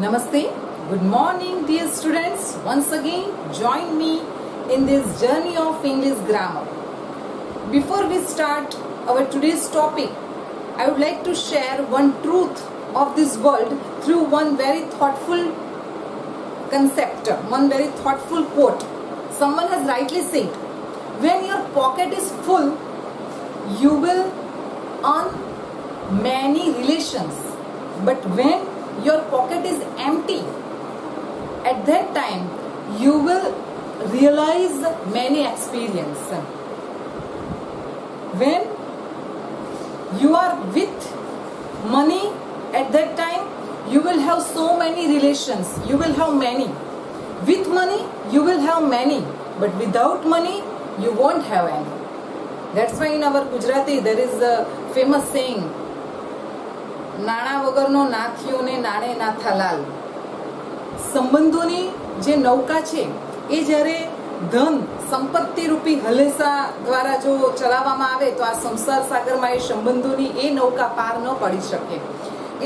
Namaste. Good morning, dear students. Once again, join me in this journey of English grammar. Before we start our today's topic, I would like to share one truth of this world through one very thoughtful concept, one very thoughtful quote. Someone has rightly said, when your pocket is full, you will earn many relations. But when your pocket is empty, at that time you will realize many experience. When you are with money, at that time you will have so many relations, you will have many. With money you will have many, but without money you won't have any. That's why in our Gujarati there is a famous saying, નાણા વગરનો નાથિયો ને નાણે નાથા લાલ. સંબંધોની જે નૌકા છે એ જ્યારે ધન સંપત્તિ રૂપી હલેસા દ્વારા જો ચલાવવામાં આવે તો આ સંસાર સાગરમાં એ સંબંધોની એ નૌકા પાર ન પડી શકે.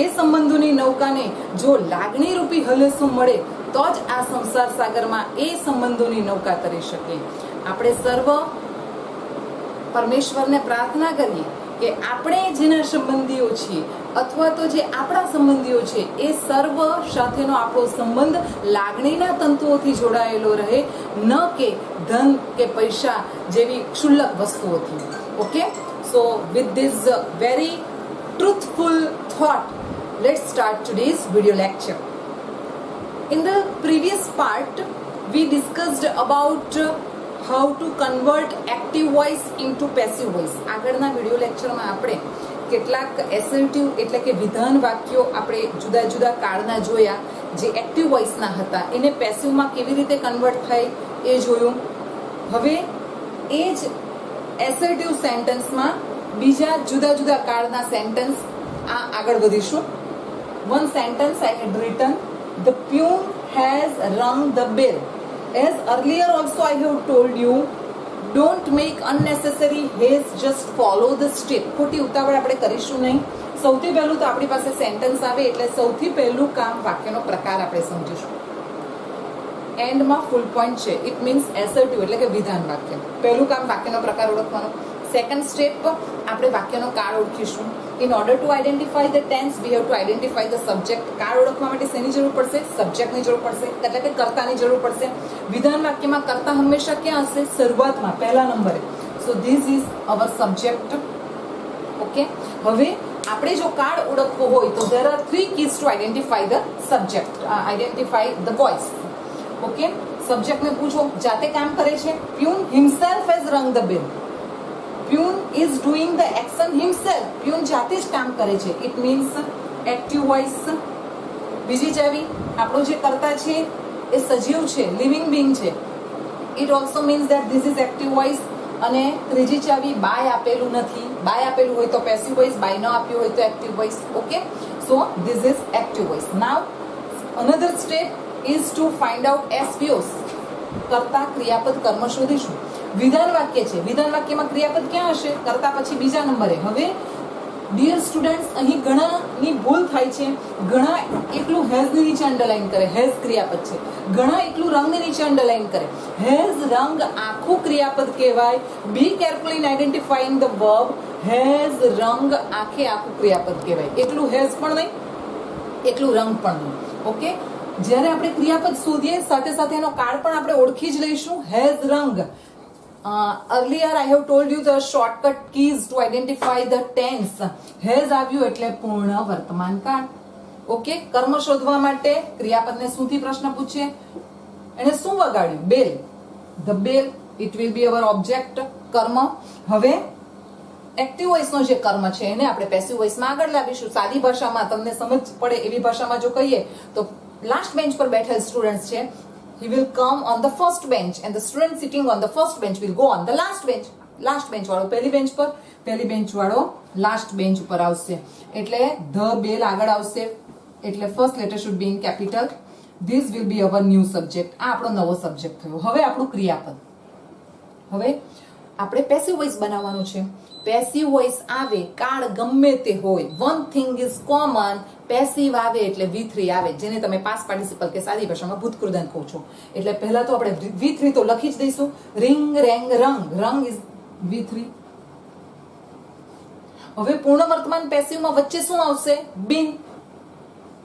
એ સંબંધોની નૌકાને જો લાગણી રૂપી હલેસો મળે તો જ આ સંસાર સાગરમાં એ સંબંધોની નૌકા તરી શકે. આપણે સર્વ પરમેશ્વરને પ્રાર્થના કરીએ કે આપણે જેના સંબંધીઓ છીએ અથવા તો જે આપણા સંબંધીઓ છે એ સર્વ સાથેનો આપણો સંબંધ લાગણીના તંતુઓથી જોડાયેલો રહે, ન કે ધન કે પૈસા જેવી ક્ષુલ્લક વસ્તુઓથી. Okay, so with this very truthful thought, let's start today's video lecture. In the previous part we discussed about how to convert active voice into passive voice. આગળના વિડિયો લેક્ચરમાં આપણે કેટલાક એસર્ટિવ એટલે કે વિધાન વાક્યો આપણે જુદા જુદા કાળના જોયા જે એક્ટિવ વોઇસના હતા, એને પેસિવમાં કેવી રીતે કન્વર્ટ થાય એ જોયું. હવે એ જ એસર્ટિવ સેન્ટેન્સમાં બીજા જુદા જુદા કાળના સેન્ટેન્સ આગળ વધીશું. One sentence I had written, the peon has rung the bell. As earlier also I have told you, don't make unnecessary haste, just follow the step. ખોટી ઉતાવળ આપણે કરીશું નહીં. સૌથી પહેલું તો આપણી પાસે સેન્ટેન્સ આવે એટલે સૌથી પહેલું કામ વાક્યનો પ્રકાર આપણે સમજીશું. એન્ડમાં ફૂલ પોઈન્ટ છે, ઇટ મીન્સ એસર્ટિવ એટલે કે વિધાન વાક્ય. પહેલું કામ વાક્યનો પ્રકાર ઓળખવાનો. સેકન્ડ સ્ટેપ આપણે વાક્યનો કાળ ઓળખીશું. In order to identify the tense, we have to identify the subject. કાળ ઓળખવા માટે શેની જરૂર પડશે? સબ્જેક્ટની જરૂર પડશે, એટલે કે કર્તાની જરૂર પડશે. વિધાન વાક્યમાં કર્તા હંમેશા ક્યાં હશે? શરૂઆતમાં, પહેલા નંબરે. So this is our subject. Okay, હવે આપણે જો કાળ ઓળખવો હોય તો there are three keys to identify the subject, identify the voice. Okay, સબ્જેક્ટને પૂછો જાતે કામ કરે છે. Peon himself has rung the bell. Peon is doing the action himself. Peon જાતે જ કામ કરે છે. It means active voice. બીજી ચાવી, આપણો જે કર્તા છે એ સજીવ છે, લિવિંગ બીંગ છે. It also means that this is active voice. અને ત્રીજી ચાવી, બાય આપેલું નથી. બાય આપેલું હોય તો પેસિવ વોઇસ, બાય ન આપ્યું હોય તો active voice. Okay, so this is active voice. Now another step is to find out SVOs. કર્તા, ક્રિયાપદ, કર્મ શોધીશું. વિધાન વાક્ય છે, વિધાન વાક્યમાં ક્રિયાપદ ક્યાં હશે? કર્તા પછી બીજા નંબરે. હવે ડિયર સ્ટુડન્ટ્સ, અહીં ઘણાની ભૂલ થાય છે. ઘણા એકલું હેઝ ની નીચે અંડરલાઈન કરે, હેઝ ક્રિયાપદ છે. ઘણા એકલું રંગ ની નીચે અંડરલાઈન કરે. હેઝ રંગ આખું ક્રિયાપદ કહેવાય. Be careful in identifying the verb. Has rang આખે આખું ક્રિયાપદ કહેવાય. એકલું હેઝ પણ નહીં, એકલું રંગ પણ નહીં. ઓકે, જ્યારે આપણે ક્રિયાપદ શોધીએ સાથે સાથે એનો કાળ પણ આપણે ઓળખી જ લઈશું. હેઝ રંગ. Earlier I have told you the shortcut keys to identify the tense. Has આવ્યું એટલે પૂર્ણ વર્તમાન કાળ. ઓકે, કર્મ શોધવા માટે ક્રિયાપદને શુંથી પ્રશ્ન પૂછે? એને શું વગાડ્યું? બેલ. The bell, it will be our object, કર્મ. હવે એક્ટિવ વોઇસનો જે કર્મ છે એને આપણે પેસિવ વોઇસમાં આગળ લાવીશું. સાદી ભાષામાં તમને સમજ પડે એવી ભાષામાં જો કહીએ તો લાસ્ટ બેન્ચ પર બેઠેલ સ્ટુડન્ટ્સ છે, he will come on the first bench and the student sitting on the first bench will go on the last bench. Last bench વાળો પહેલી બેન્ચ પર, પહેલી બેન્ચ વાળો લાસ્ટ બેન્ચ ઉપર આવશે. એટલે ધ બેલ આગળ આવશે. એટલે first letter should be in capital. This will be our new subject. આ આપણો નવો સબ્જેક્ટ થયો. હવે આપણું ક્રિયાપદ. હવે આપણે પેસિવ વોઇસ બનાવવાનું છે. પેસિવ વોઇસ આવે, કાળ ગમે તે હોય, one thing is common, passive આવે એટલે V3 આવે, જેને તમે પાસ્ટ પાર્ટિસિપલ કે સાદી ભાષામાં ભૂતકૃદંત કહો છો. એટલે પહેલા તો આપણે V3 તો લખી જ દઈશું. રિંગ, રેંગ, રંગ, રંગ ઇઝ V3. હવે પૂર્ણ વર્તમાન પેસિવમાં વચ્ચે શું આવશે? બીન,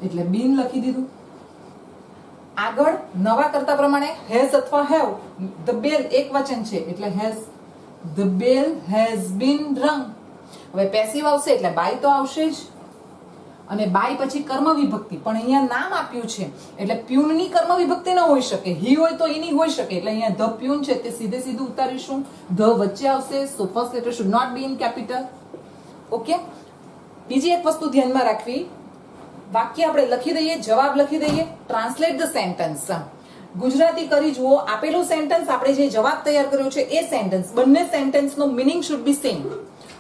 એટલે બીન લખી દીધું. આગળ નવા કરતા પ્રમાણે હેઝ અથવા હેવ, ધ બેલ એક વચન છે એટલે has, the bell has been રંગ. હવે પેસિવ આવશે એટલે બાય તો આવશે જ, અને બાય પછી કર્મ વિભક્તિ, પણ અહીંયા નામ આપ્યું છે એટલે પ્યુનની કર્મ વિભક્તિ ન હોઈ શકે, હી હોય તો એની હોઈ શકે, એટલે અહીંયા ધ પ્યુન છે તે સીધે સીધું ઉતારીશું, ધ વચ્ચે આવશે. So first letter should not be in capital. Okay, બીજી એક વસ્તુ ધ્યાનમાં રાખવી, વાક્ય આપણે લખી દઈએ, જવાબ લખી દઈએ, ટ્રાન્સલેટ ધ સેન્ટેન્સ. ગુજરાતી કરી જુઓ, આપેલું સેન્ટેન્સ આપણે જે જવાબ તૈયાર કર્યો છે એ સેન્ટેન્સ, બંને સેન્ટેન્સનો meaning should be same.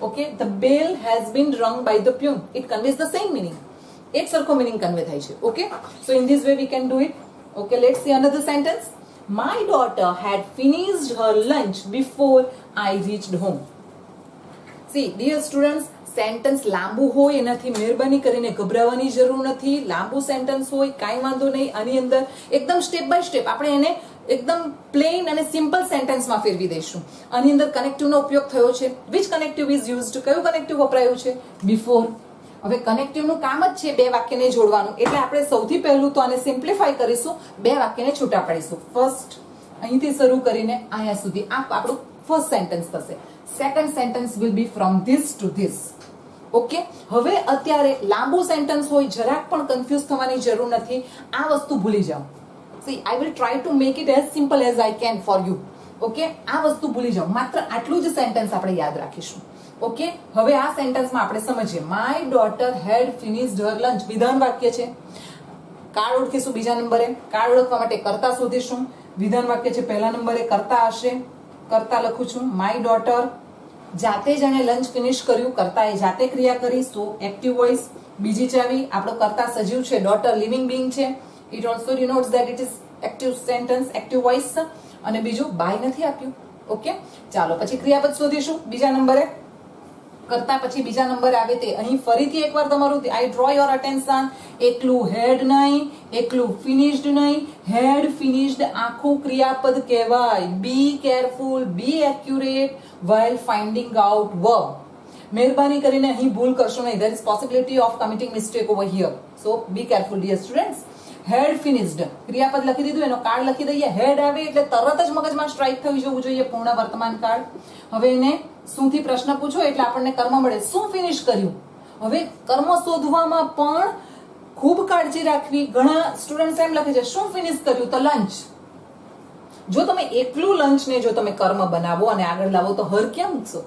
Okay, the bell has been rang by the peon, it conveys the same meaning, એક સરખો મીનિંગ કન્વે થાય છે. Okay, so in this way we can do it. Okay, let's see another sentence. My daughter had finished her lunch before I reached home. See, dear students, sentence લાંબુ હોય એનાથી મહેરબાની કરીને ગભરાવાની જરૂર નથી. લાંબુ સેન્ટેન્સ હોય કાંઈ વાંધો નહીં, આની અંદર એકદમ સ્ટેપ બાય સ્ટેપ આપણે એને એકદમ પ્લેન અને સિમ્પલ સેન્ટેન્સમાં ફેરવી દઈશું. આની અંદર કનેક્ટિવનો ઉપયોગ થયો છે. Which connective is used? કયું કનેક્ટિવ વપરાયું છે? બિફોર. હવે કનેક્ટિવનું કામ જ છે બે વાક્યને જોડવાનું, એટલે આપણે સૌથી પહેલું તો આને સિમ્પ્લિફાય કરીશું, બે વાક્યને છૂટા પાડીશું. ફર્સ્ટ અહીંથી શરૂ કરીને અહીંયા સુધી આ આપણું ફર્સ્ટ સેન્ટેન્સ થશે. Second sentence will be from this two this. Okay, હવે અત્યારે લાંબુ સેન્ટેન્સ હોય, જરાક પણ કન્ફ્યુઝ થવાની જરૂર નથી. આ વસ્તુ ભૂલી જાઓ. C, I will try to make it as simple as I can four you. Okay, આ વસ્તુ ભૂલી જાઓ, માત્ર આટલું જ સેન્ટેન્સ આપણે યાદ રાખીશું. ઓકે, હવે આ સેન્ટેન્સમાં આપણે સમજીએ. My daughter had finished her lunch, વિધાન વાક્ય છે. કાળ ઓળખીશું બીજા નંબરે, કાળ ઓળખવા માટે કર્તા શોધીશું. વિધાન વાક્ય છે, પહેલા નંબરે કર્તા હશે, કર્તા લખું છું. માય ડોટર, જાતે જ એને લંચ ફિનિશ કર્યું, કર્તા એ જાતે ક્રિયા કરી, સો એક્ટિવ વોઇસ. બીજી ચાવી, આપણો કર્તા સજીવ છે, ડોટર લિવિંગ બીંગ છે, it also ડિનોટ્સ that it is active sentence, active voice. અને બીજું બાય નથી આપ્યું. ઓકે, ચાલો પછી ક્રિયાપદ શોધીશું. બીજા નંબરે કરતા પછી બીજા નંબર આવે તે અહીં ફરીથી એકવાર તમારું આઈ ડ્રો યોર અટેન્શન. એકલું હેડ નહીં, એકલું ફિનિશ્ડ નહીં, હેડ ફિનિશ્ડ આખું ક્રિયાપદ કહેવાય. Be careful, be accurate while finding out verb. મહેરબાની કરીને અહીં ભૂલ કરશો નહીં. there is possibility of committing mistake over here, so be careful dear students. Had finished ક્રિયાપદ લખી દીધું, એનો કાળ લખી દઈએ. હેડ આવે એટલે તરત જ મગજમાં સ્ટ્રાઇક થઈ જવું જોઈએ પૂર્ણ વર્તમાન કાળ. હવે એને શું થી પ્રશ્ન પૂછો એટલે આપણને કર્મ મળે. શું ફિનિશ કર્યું? હવે કર્મ શોધવામાં પણ ખૂબ કાળજી રાખવી. ઘણા સ્ટુડન્ટ્સ એમ લખે છે શું ફિનિશ કર્યું? તો લંચ. જો તમે એકલું લંચ ને જો તમે કર્મ બનાવો અને આગળ લાવો તો હર ક્યાં મૂકશો?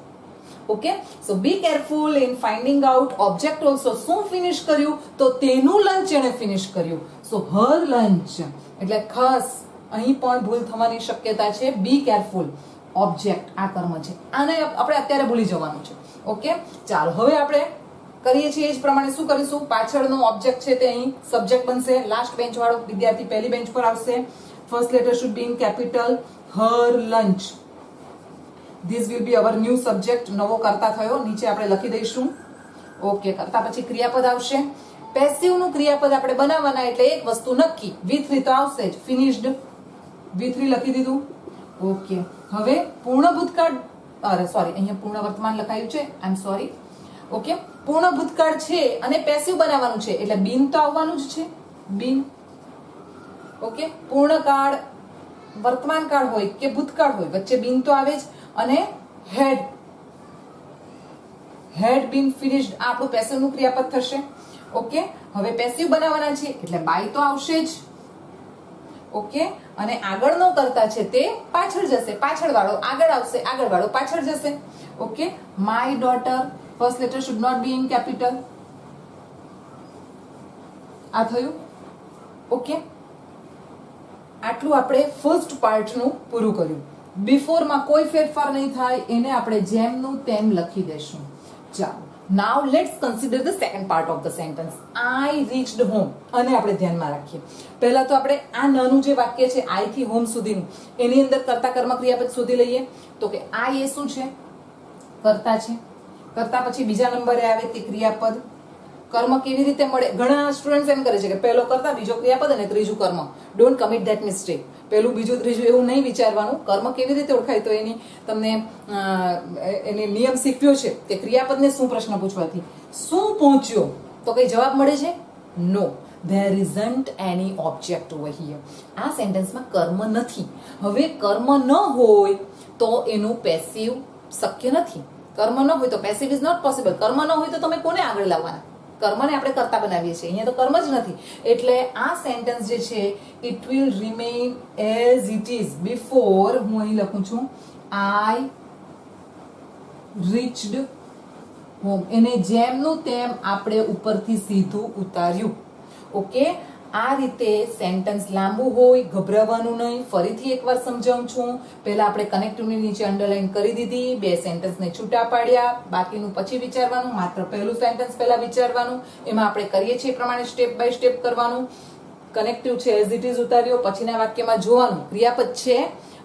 Okay, so B careful in finding out object also. શું ફિનિશ કર્યું? તો તેનું લંચ એને ફિનિશ કર્યું, સો હર લંચ. એટલે ખાસ અહીં પણ ભૂલ થવાની શક્યતા છે. બી કેરફુલ, ઓબ્જેક્ટ આ કર્મ છે, આને આપણે અત્યારે ભૂલી જવાનું છે. ઓકે, ચાલો હવે આપણે કરીએ છીએ એ જ પ્રમાણે શું કરીશું? પાછળનો ઓબ્જેક્ટ છે તે અહીં સબ્જેક્ટ બનશે. લાસ્ટ બેન્ચ વાળો વિદ્યાર્થી પહેલી બેન્ચ પર આવશે. First letter should be in capital. Har lunch, this will be our new subject. નવો કર્તા થયો, નીચે આપણે લખી દઈશું. ઓકે, કર્તા પછી ક્રિયાપદ આવશે. પેસિવ નું ક્રિયાપદ આપણે બનાવવાના એટલે એક વસ્તુ નક્કી, V3 તો આવશે જ. ફિનિશ્ડ, V3 લખી દીધું. ઓકે, હવે પૂર્ણ ભૂતકાળ, અરે સોરી, અહીંયા પૂર્ણ વર્તમાન લખાયું છે, આઈ એમ સોરી. ઓકે, પૂર્ણ ભૂતકાળ છે અને પેસિવ બનાવવાનું છે એટલે બીન તો આવવાનું જ છે. બીન. ઓકે, પૂર્ણ કાળ, વર્તમાન કાળ હોય કે ભૂતકાળ હોય, વચ્ચે બીન તો આવે જ. અને હેડ બીન ફિનિશ્ડ આ આપણું પેસિવ નું ક્રિયાપદ થશે. ઓકે, હવે પેસિવ બનાવવાના છે એટલે બાય તો આવશે જ. ઓકે, અને આગળનો કરતા છે તે પાછળ જશે, પાછળ વાળો આગળ આવશે, આગળ વાળો પાછળ જશે. Okay, my daughter, first letter should not be in capital. આ થયું. ઓકે, આટલું આપણે ફર્સ્ટ પાર્ટનું પૂરું કર્યું. બિફોરમાં કોઈ ફેરફાર નહીં થાય, એને આપણે જેમનું તેમ લખી દેશું. ચાલો, now let's consider the second part of the sentence. I reached home. અને આપણે ધ્યાનમાં રાખીએ. પહેલા તો આપણે આ નાનું જે વાક્ય છે આઈ થી હોમ સુધીનું, એની અંદર કર્તા કર્મ ક્રિયાપદ શોધી લઈએ. તો કે આઈ એ શું છે? કર્તા છે. કરતા પછી બીજા નંબરે આવે તે ક્રિયાપદ. કર્મ કેવી રીતે મળે? ઘણા સ્ટુડન્ટ્સ એમ કરે છે કે પહેલો કર્તા, બીજો ક્રિયાપદ અને ત્રીજું કર્મ. Don't commit that mistake. પહેલું બીજું ત્રીજું એવું નહીં વિચારવાનું. કર્મ કેવી રીતે ઓળખાય તો એની તમને એની નિયમ શીખ્યો છે કે ક્રિયાપદને શું પ્રશ્ન પૂછવાથી શું પહોંચ્યો તો કઈ જવાબ મળે છે? નો, there isn't any object over here. આ સેન્ટેન્સમાં કર્મ નથી. હવે કર્મ ન હોય તો એનું પેસિવ શક્ય નથી. કર્મ ન હોય તો પેસિવ ઇઝ નોટ પોસિબલ. કર્મ ન હોય તો તમે કોને આગળ લાવવાના? કર્મને આપણે કરતા બનાવીએ છીએ, અહીંયા તો કર્મ જ નથી. એટલે આ સેન્ટેન્સ જે છે it will remain as it is before. હું અહીં લખું છું આઈ રીચડ હોમ. એને જેમનું તેમ આપણે ઉપરથી સીધું ઉતાર્યું. ઓકે, આ રીતે સેન્ટેન્સ લાંબુ હોય, ગભરાવાનું નહીં. ફરીથી એકવાર સમજાવું છું. પહેલા આપણે કનેક્ટિવની નીચે અંડરલાઈન કરી દીધી, બે સેન્ટેન્સને છૂટા પાડ્યા, બાકીનું પછી વિચારવાનું. માત્ર પહેલું સેન્ટેન્સ પહેલા વિચારવાનું. એમાં આપણે કરીએ છીએ પ્રમાણે સ્ટેપ બાય સ્ટેપ કરવાનું. કનેક્ટિવ છે એઝ ઇટ ઇઝ ઉતાર્યો, પછીના વાક્યમાં જોવાનું ક્રિયાપદ છે,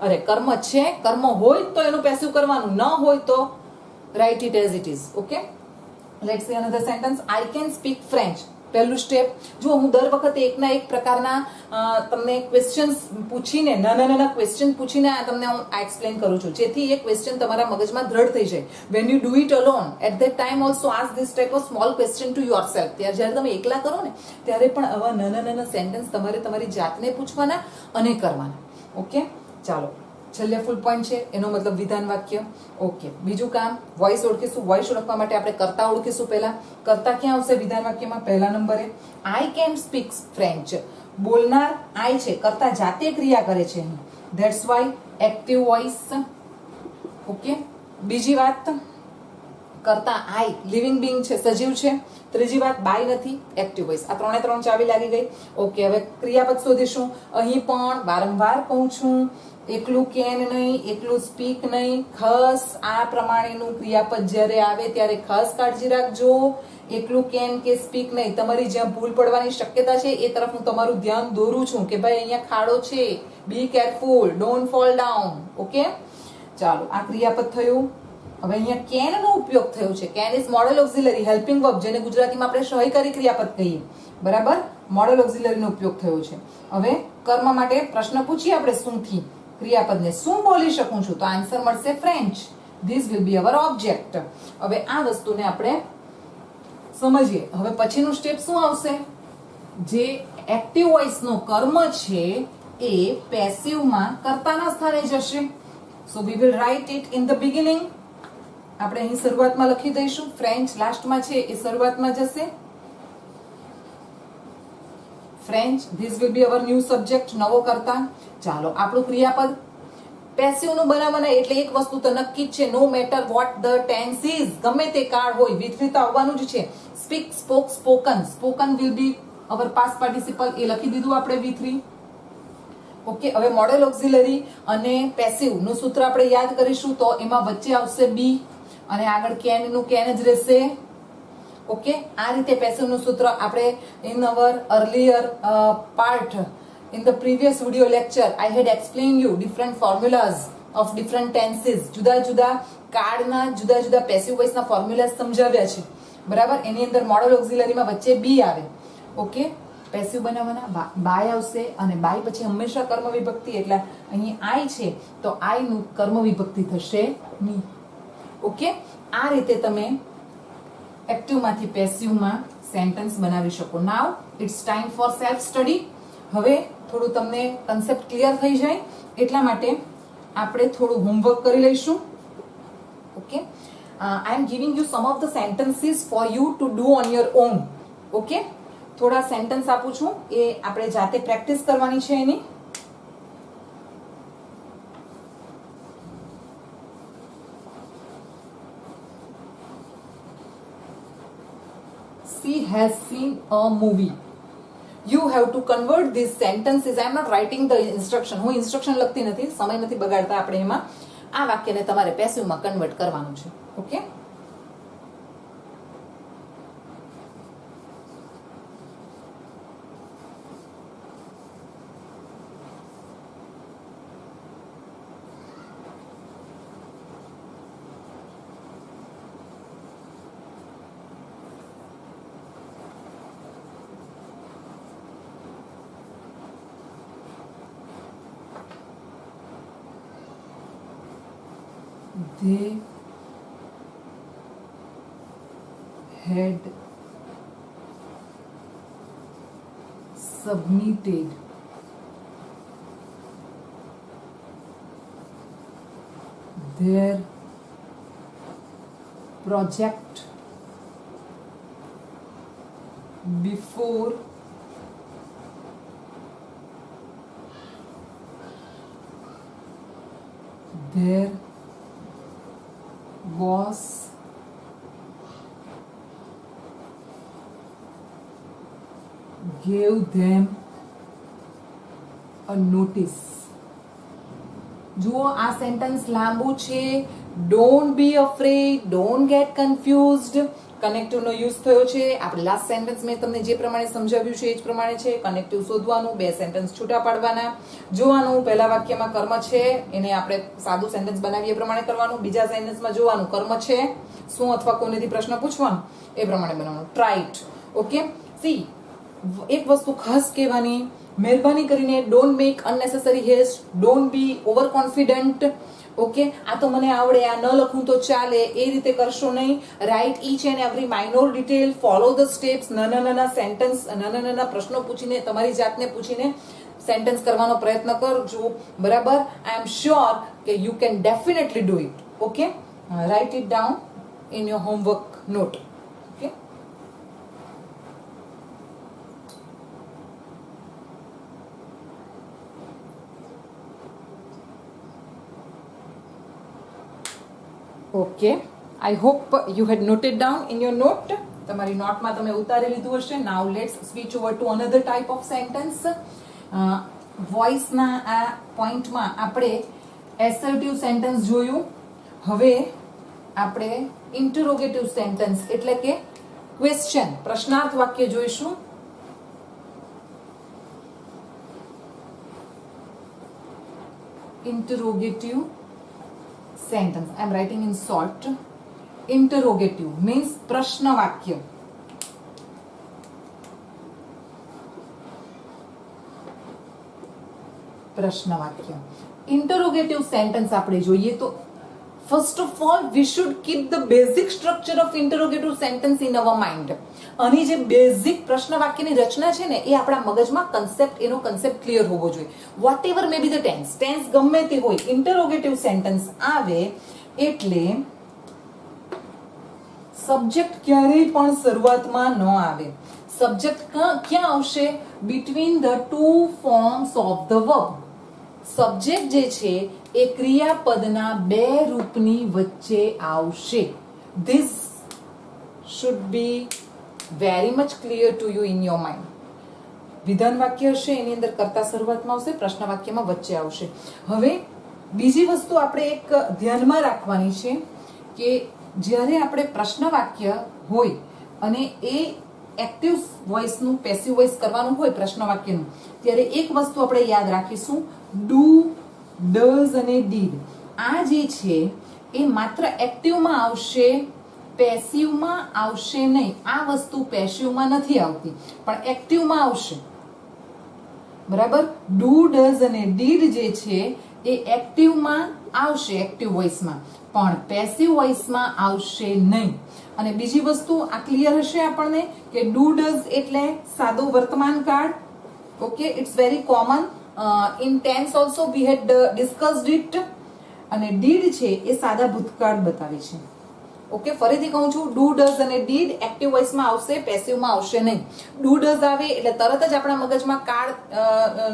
અરે કર્મ છે, કર્મ હોય તો એનું પેસિવ કરવાનું, ન હોય તો write it as it is. Okay, let's see another sentence. I can speak French. પહેલું સ્ટેપ જો હું દર વખતે એકના એક પ્રકારના તમને ક્વેશ્ચન્સ પૂછીને, નાના ક્વેશ્ચન પૂછીને તમને હું એક્સપ્લેન કરું છું, જેથી એ ક્વેશ્ચન તમારા મગજમાં દ્રઢ થઈ જાય. When you do it alone at that time also ask this type of small question to yourself. ત્યારે જ્યારે તમે એકલા કરો ને ત્યારે પણ આવા નાના સેન્ટેન્સ તમારે તમારી જાતને પૂછવાના અને કરવાના. ઓકે, ચાલો છેલ્લે ફૂલ પોઈન્ટ છે, એનો મતલબ વિધાન વાક્ય. ઓકે, બીજું કામ વોઇસ ઓળખીશું. વોઇસ ઓળખવા માટે આપણે કર્તા ઓળખીશું. પહેલા કર્તા ક્યાં આવશે વિધાન વાક્યમાં? પહેલા નંબરે. I can speak French. બોલનાર આઈ છે, કર્તા જાતે ક્રિયા કરે છે, that's why active voice. Okay, બીજી વાત કર્તા આઈ લિવિંગ બીંગ છે, સજીવ છે. ત્રીજી વાત બાય નથી, એક્ટિવ વોઇસ. આ ત્રણે ત્રણ ચાવી લાગી ગઈ. ઓકે, હવે ક્રિયાપદ શોધીશું. અહીં પણ વારંવાર કહું છું, એકલું કેન નહીં, એકલું સ્પીક નહીં, ખાસ આ પ્રમાણેનું ક્રિયાપદ જ્યારે આવે ત્યારે ખાસ કાળજી રાખજો. એકલું કેન કે સ્પીક નહીં, તમારી જ્યાં ભૂલ પડવાની શક્યતા છે એ તરફ હું તમારું ધ્યાન દોરું છું કે ભાઈ અહીંયા ખાડો છે, be careful, don't fall down. Okay, ચાલો આ ક્રિયાપદ થયું. હવે અહીંયા કેન નો ઉપયોગ થયો છે. Can is model auxiliary helping verb, જેને ગુજરાતીમાં આપણે સહાયકારી ક્રિયાપદ કહીએ. બરાબર, મોડલ ઓક્ઝિલરીનો ઉપયોગ થયો છે. હવે કર્મ માટે પ્રશ્ન પૂછીએ આપણે શુંથી. ક્રિયાપદને શું બોલી શકું છું? તો આન્સર મળશે French. This will be our object. હવે આ વસ્તુને આપણે સમજીએ. હવે પછીનું સ્ટેપ શું આવશે? જે એક્ટિવ વોઇસ નો કર્મ છે એ પેસિવમાં કર્તાના સ્થાને જશે. So we will write it in the beginning. આપણે અહીં શરૂઆતમાં લખી દઈશું. ફ્રેન્ચ લાસ્ટમાં છે એ શરૂઆતમાં જશે. French, this will be our new subject, નવો કર્તા. ચાલો આપણું ક્રિયાપદ પેસિવ નું બનાવવાના એટલે એક વસ્તુ તો નક્કી જ છે, no matter what the tense is, ગમે તે કાળ હોય V3 તો આવવાનું જ છે. Speak, spoke, spoken. Spoken will be our past participle, એ લખી દીધું આપણે V3. ઓકે, હવે મોડેલ ઓક્ઝિલરી અને પેસિવ નું સૂત્ર આપણે યાદ કરીશું તો એમાં વચ્ચે આવશે બી અને આગળ કેન નું કેન જ રહેશે. ઓકે, આ રીતે પેસિવ નું સૂત્ર આપણે in our earlier part in the previous video lecture I had explained you different formulas of different tenses. જુદા જુદા કાળના જુદા જુદા પેસિવ વોઇસ ના ફોર્મ્યુલા સમજાવ્યા છે. બરાબર, એની અંદર મોડલ ઓક્ઝિલરીમાં વચ્ચે બી આવે. ઓકે, પેસિવ બનાવવાના બાય આવશે અને બાય પછી હંમેશા કર્મ વિભક્તિ, એટલે અહીં આઈ છે તો આઈ નું કર્મ વિભક્તિ થશે ની. ઓકે, આ રીતે તમે એક્ટિવ માંથી પેસિવ માં સેન્ટેન્સ બનાવી શકો. Now it's time for self study. હવે થોડું તમને કન્સેપ્ટ ક્લિયર થઈ જાય એટલા માટે આપણે થોડું હોમવર્ક કરી લઈશું. Okay, I am giving you some of the sentences for you to do on your own. Okay, થોડા સેન્ટેન્સ આપું છું, એ આપણે જાતે પ્રેક્ટિસ કરવાની છે એની. She has seen a movie. You have to convert these sentences. I am not writing the instruction. હું instruction લખતી નથી, સમય નથી બગાડતા આપણે એમાં. આ વાક્યને તમારે પેસિવમાં કન્વર્ટ કરવાનું છે. Okay, they had submitted their project before their boss gave them a notice. જુઓ આ સેન્ટેન્સ લાંબુ છે. Don't be afraid, don't get confused. Connective નો યુઝ થયો છે. આપણે લાસ્ટ સેન્ટેન્સ મેં તમને જે પ્રમાણે સમજાવ્યું છે એ જ પ્રમાણે છે. કનેક્ટિવ શોધવાનું, બે સેન્ટેન્સ છૂટા પાડવાના, જોવાનું પહેલા વાક્યમાં કર્મ છે એને આપણે સાદું સેન્ટેન્સ બનાવીએ એ પ્રમાણે કરવાનું, બીજા સેન્ટેન્સમાં જોવાનું કર્મ છે શું અથવા કોઈનેથી પ્રશ્ન પૂછવાનું એ પ્રમાણે બનાવવાનું. Try it. ઓકે. સી, એક વસ્તુ ખાસ કહેવાની, મહેરબાની કરીને don't make અનનેસેસરી heist, don't be over confident. Okay, આ તો મને આવડે, આ ન લખું તો ચાલે, એ રીતે કરશો નહીં. Write each and every minor detail, follow the steps. નાના સેન્ટેન્સ, નાના પ્રશ્નો પૂછીને, તમારી જાતને પૂછીને સેન્ટેન્સ કરવાનો પ્રયત્ન કરજો. બરાબર? આઈ એમ શ્યોર કે you can definitely do it. Okay, write it down in your homework note. Okay, okay, I hope you had noted down in your note. તમારી નોટમાં તમે ઉતારી લીધું હશે. Now let's switch over to another type of sentence. વોઇસના આ પોઈન્ટમાં આપણે એસર્ટિવ સેન્ટેન્સ જોયું. હવે આપણે ઇન્ટરોગેટિવ સેન્ટેન્સ એટલે કે ક્વેશ્ચન, પ્રશ્નાર્થ વાક્ય જોઈશું. Interrogative sentence. I am writing in short. Interrogative means પ્રશ્ન વાક્ય. પ્રશ્ન વાક્ય. ઇન્ટરોગેટિવ સેન્ટેન્સ આપણે જોઈએ તો first of all we should keep the basic structure of interrogative sentence in our mind. આની જે બેઝિક પ્રશ્ન વાક્યની રચના છે ને એ આપણા મગજમાં કન્સેપ્ટ, એનો કન્સેપ્ટ ક્લિયર હોવો જોઈએ. Whatever may be the tense ગમે તે હોય, ઇન્ટરોગેટિવ સેન્ટેન્સ આવે એટલે સબ્જેક્ટ ક્યારેય પણ શરૂઆતમાં ન આવે. સબ્જેક્ટ ક્યાં આવશે? Between the two forms of the verb. Subject જે છે એ ક્રિયાપદના બે રૂપની વચ્ચે આવશે. This should be very much clear to you in your mind. વિધાન વાક્ય હશે એની અંદર કર્તા શરૂઆતમાં આવશે, પ્રશ્ન વાક્યમાં વચ્ચે આવશે. હવે બીજી વસ્તુ આપણે એક ધ્યાનમાં રાખવાની છે કે જ્યારે આપણે પ્રશ્ન વાક્ય હોય અને એ એક્ટિવ વોઇસનું પેસિવ વોઇસ કરવાનું હોય પ્રશ્ન વાક્યનું, ત્યારે એક વસ્તુ આપણે યાદ રાખીશું, ડુ, ડઝ અને ડીડ. આ જે છે એ માત્ર એક્ટિવમાં આવશે, પેસિવમાં આવશે નહીં. આ વસ્તુ પેસિવમાં નથી આવતી પણ એક્ટિવમાં આવશે. બરાબર? ડુ, ડઝ અને ડીડ જે છે એ એક્ટિવમાં આવશે, એક્ટિવ વોઇસમાં, પણ પેસિવ વોઇસમાં આવશે નહીં. અને બીજી વસ્તુ આ ક્લિયર હશે આપણને કે ડુ, ડઝ એટલે સાદો વર્તમાન કાળ. Okay, it's very common. In tense also we had discussed it. અને ડીડ છે એ સાદા ભૂતકાળ બતાવે છે. ઓકે, ફરીથી કહું છું, ડુ, ડઝ અને ડીડ એક્ટિવ વોઇસમાં આવશે, પેસિવમાં આવશે નહીં. ડુ, ડઝ આવે એટલે તરત જ આપણા મગજમાં કાળ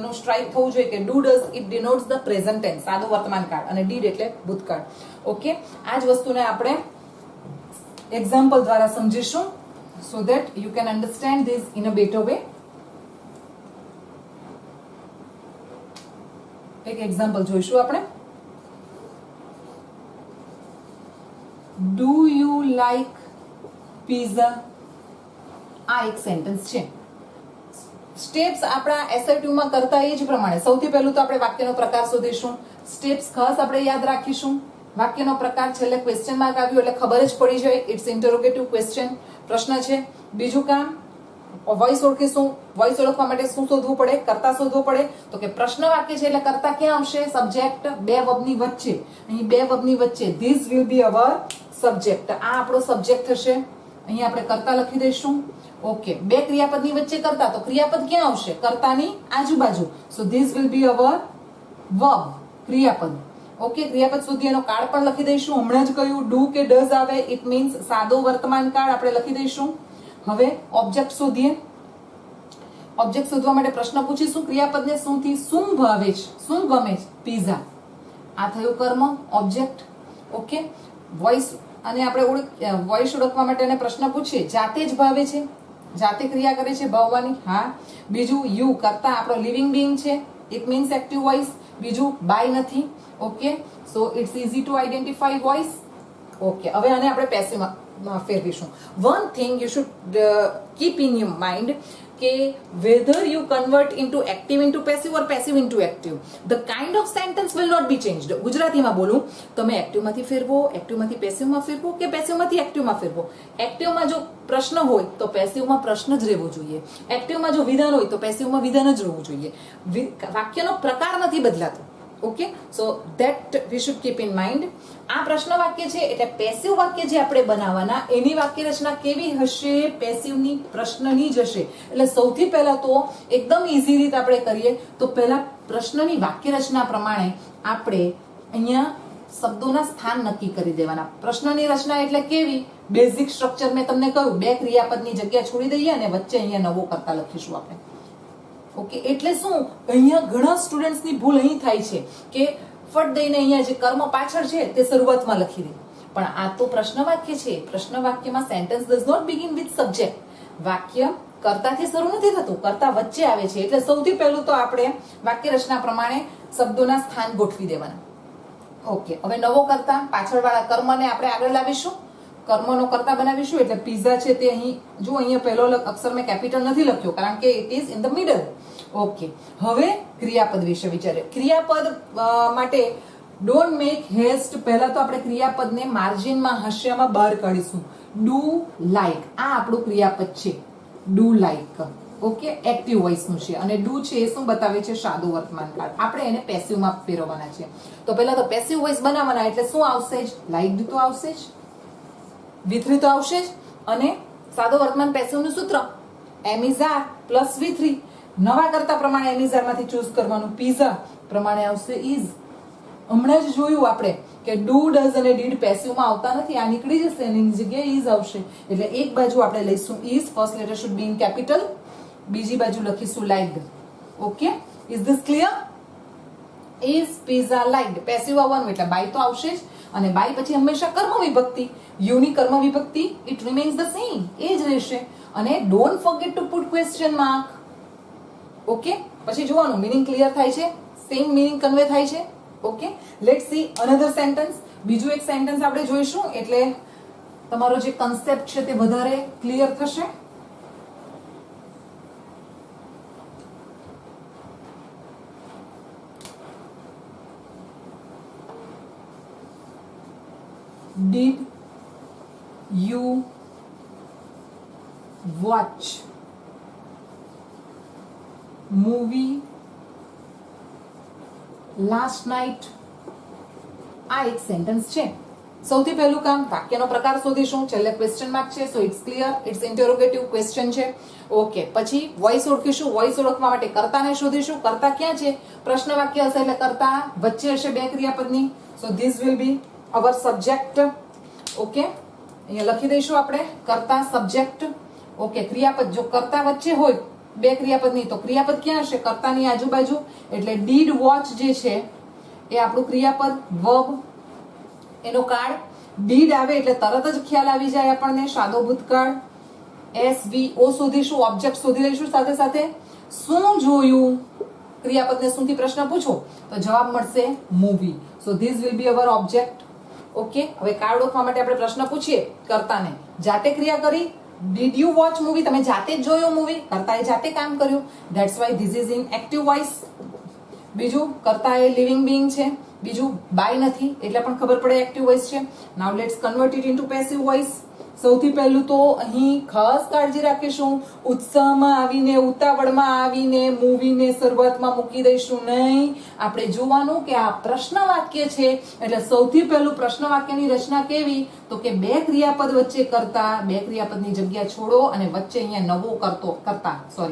નો સ્ટ્રાઇક થવું જોઈએ કે do, does it denotes the present tense, સાદો વર્તમાન કાળ, અને ડીડ એટલે ભૂતકાળ. ઓકે, આ જ વસ્તુને આપણે એક્ઝામ્પલ દ્વારા સમજીશું so that you can understand this in a better way. એક એક્ઝામ્પલ જોઈશું આપણે. Do you like pizza? આ એક સેન્ટેન્સ છે. સ્ટેપ્સ આપણા એસર્ટિવ માં કરતા એ જ પ્રમાણે સૌથી પહેલું તો આપણે વાક્યનો પ્રકાર શોધીશું. સ્ટેપ્સ ખાસ આપણે યાદ રાખીશું. વાક્યનો પ્રકાર છેલ્લે ક્વેશ્ચન માર્ક આવ્યું એટલે ખબર જ પડી જાય, ઇટ્સ ઇન્ટરોગેટિવ ક્વેશ્ચન, પ્રશ્ન છે. બીજું કામ વોઇસ ઓળખીશું, વોઇસ ઓળખવા માટે શું શોધવું પડે? કર્તા શોધવો પડે. તો કે પ્રશ્ન વાક્ય છે એટલે કર્તા ક્યાં આવશે? સબ્જેક્ટ બે વર્બની વચ્ચે. અહીં બે વર્બની વચ્ચે this will be our subject. આ આપણો સબ્જેક્ટ થશે. અહીં આપણે કર્તા લખી દઈશું. ઓકે, બે ક્રિયાપદની વચ્ચે કર્તા, તો ક્રિયાપદ ક્યાં આવશે? કર્તાની આજુબાજુ. So this will be our verb, ક્રિયાપદ. ઓકે, ક્રિયાપદ શોધી એનો કાળ પણ લખી દઈશું. હમણાં જ કહ્યું ડુ કે ડઝ આવે ઇટ મીન્સ સાદો વર્તમાન કાળ આપણે લખી દઈશું. હવે ઓબ્જેક્ટ શોધીએ. ઓબ્જેક્ટ શોધવા માટે પ્રશ્ન પૂછીશું ક્રિયાપદને શું થી શું ભાવે છે, શું ગમે છે? પીઝા. આ થયું કર્મ, ઓબ્જેક્ટ. ઓકે, વોઇસ અને આપણે વોઇસ ઓળખવા માટે પ્રશ્ન પૂછીએ જાતે જ ભાવે છે, જાતે ક્રિયા કરે છે ભાવવાની. હા. બીજું યુ કરતા આપણો લિવિંગ બીંગ છે, ઇટ મીન્સ એક્ટિવ વોઇસ. બીજું બાય નથી. Okay, so it's easy to identify voice. Okay, હવે આને આપણે પેસિવમાં ફેરવીશું. One thing you should keep in your mind કે whether you convert into active into passive or passive into active, the kind of sentence will not be changed. ગુજરાતીમાં બોલું, તમે એક્ટિવમાંથી ફેરવો, એક્ટિવમાંથી પેસિવમાં ફેરવો કે પેસિવમાંથી એક્ટિવમાં ફેરવો. એક્ટિવમાં જો પ્રશ્ન હોય તો પેસિવમાં પ્રશ્ન જ રહેવો જોઈએ. એક્ટિવમાં જો વિધાન હોય તો પેસિવમાં વિધાન જ રહેવું જોઈએ. વાક્યનો પ્રકાર નથી બદલાતો. Okay, so that we should keep in mind. આ પ્રશ્ન વાક્ય છે એટલે પેસિવ વાક્ય જે આપણે બનાવવાના એની વાક્ય રચના કેવી હશે? પેસિવની, પ્રશ્નની જ હશે. એટલે સૌથી પહેલા તો એકદમ ઈઝી રીત આપણે કરીએ તો પહેલા પ્રશ્નની વાક્ય રચના પ્રમાણે આપણે અહીંયા શબ્દોના સ્થાન નક્કી કરી દેવાના. પ્રશ્નની રચના એટલે કેવી? બેઝિક સ્ટ્રક્ચર મેં તમને કહ્યું, બે ક્રિયાપદની જગ્યા છોડી દઈએ અને વચ્ચે અહીંયા નવો કર્તા લખીશું આપણે. ઓકે, એટલે શું અહીંયા ઘણા સ્ટુડન્ટ્સની ભૂલ અહીં થાય છે કે ફટ દઈને અહીંયા જે કર્મ પાછળ છે તે શરૂઆતમાં લખી દે. પણ આ તો પ્રશ્ન વાક્ય છે. પ્રશ્ન વાક્યમાં sentence does not begin with subject. વાક્ય કર્તાથી શરૂ નથી થતું, કર્તા વચ્ચે આવે છે. એટલે સૌથી પહેલું તો આપણે વાક્ય રચના પ્રમાણે શબ્દોના સ્થાન ગોઠવી દેવાના. ઓકે, હવે નવો કર્તા, પાછળવાળા કર્મને આપણે આગળ લાવીશું, કર્મનો કર્તા બનાવીશું. એટલે પીઝા છે તે અહીં જો અહીંયા પહેલો અક્ષર મેં કેપિટલ નથી લખ્યો કારણ કે it is in the middle. Okay, હવે ક્રિયાપદ વિશે વિચારીએ. ક્રિયાપદ માટે ડોન્ટ મેક હેસ્ટ. પહેલા તો આપણે ક્રિયાપદને માર્જિનમાં, હાસ્યમાં બહાર કાઢીશું. ડુ લાઈક, આ આપણું ક્રિયાપદ છે. Do like. ઓકે, એક્ટિવ વોઇસનું છે અને ડુ છે એ શું બતાવે છે? સાદું વર્તમાન કાળ. આપણે એને પેસિવમાં ફેરવવાના છે. તો પહેલા તો પેસિવ વોઇસ બનાવવાના. એટલે શું આવશે? જ લાઈક તો આવશે જ, V3 તો આવશે જ. અને સાદો વર્તમાન પેસિવનું સૂત્ર એમ ઇઝ આર પ્લસ V3. નવા કરતા પ્રમાણે એમ ઇઝ આર માંથી ચૂઝ કરવાનું. પીઝા પ્રમાણે આવશે ઇઝ. હમણાં જ જોયું આપણે કે ડુ, ડઝ અને ડીડ પેસિવમાં આવતા નથી. આ નીકળી જશે અને એની જગ્યાએ ઇઝ આવશે. એટલે એક બાજુ આપણે લઈશું is, first letter should be in capital. બીજી બાજુ લખીશું લાઇક્ડ. Okay, is this clear? Is pizza લાઇક્ડ. Passive આવવાનું એટલે બાય તો આવશે જ. અને બાય પછી હંમેશા કર્મ વિભક્તિ. યુની કર્મ વિભક્તિ ઇટ રિમેન્સ ધ સેમ, એ જ રહેશે. અને don't forget two put question mark. Okay, પછી જોવાનું મીનિંગ ક્લિયર થાય છે, સેમ મીનિંગ કન્વે થાય છે. Okay, let's see another sentence. બીજું એક સેન્ટેન્સ આપણે જોઈશું એટલે તમારો જે કન્સેપ્ટ છે તે વધારે ક્લિયર થશે. Did you watch movie last night? આ એક સેન્ટેન્સ છે. સૌથી પહેલું કામ વાક્યનો પ્રકાર શોધીશું. છેલ્લે ક્વેશ્ચન માર્ક છે, so it's clear, it's interrogative question છે. ઓકે, પછી વોઇસ ઓળખીશું. વોઇસ ઓળખવા માટે કર્તાને શોધીશું. કર્તા ક્યાં છે? પ્રશ્ન વાક્ય હશે એટલે કર્તા વચ્ચે હશે બે ક્રિયાપદની. So this will be our subject. Okay, અહીંયા લખી દઈશું આપણે કર્તા સબ્જેક્ટ. ઓકે, ક્રિયાપદ જો કર્તા વચ્ચે હોય બે ક્રિયાપદની તો ક્રિયાપદ ક્યાં હશે? કર્તાની આજુબાજુ. એટલે ડીડ વોચ જે છે એ આપણું ક્રિયાપદ. વર્બ એનો કાળ ડીડ આવે એટલે તરત જ ખ્યાલ આવી જાય આપણને સાદો ભૂતકાળ. SVO શોધીશું, ઓબ્જેક્ટ શોધી લઈશું. સાથે સાથે શું જોયું? ક્રિયાપદને શું થી પ્રશ્ન પૂછો તો જવાબ મળશે movie. So this will be our object. Okay, હવે કાળ ઓળખવા માટે આપણે પ્રશ્ન પૂછીએ કર્તાને. જાતે ક્રિયા કરી. Did you watch movie? તમે જાતે જ જોયો મૂવી. કર્તાએ જાતે કામ કર્યું. That's why this is in active voice. બીજું કર્તા એ લિવિંગ બીંગ છે. બીજું બાય નથી એટલે પણ ખબર પડે એક્ટિવ વોઇસ છે. Now let's convert it into passive voice. સૌથી પહેલું તો અહીં ખાસ કાળજી રાખીશું, ઉત્સાહમાં આવીને ઉતાવળમાં આવીને મૂવીને શરૂઆતમાં મૂકી દઈશું નહીં. આપણે જોવાનું કે આ પ્રશ્ન વાક્ય છે એટલે સૌથી પહેલું પ્રશ્ન વાક્યની રચના કેવી, તો કે બે ક્રિયાપદ વચ્ચે કરતા, બે ક્રિયાપદની જગ્યા છોડો અને વચ્ચે અહીંયા નવો કરતા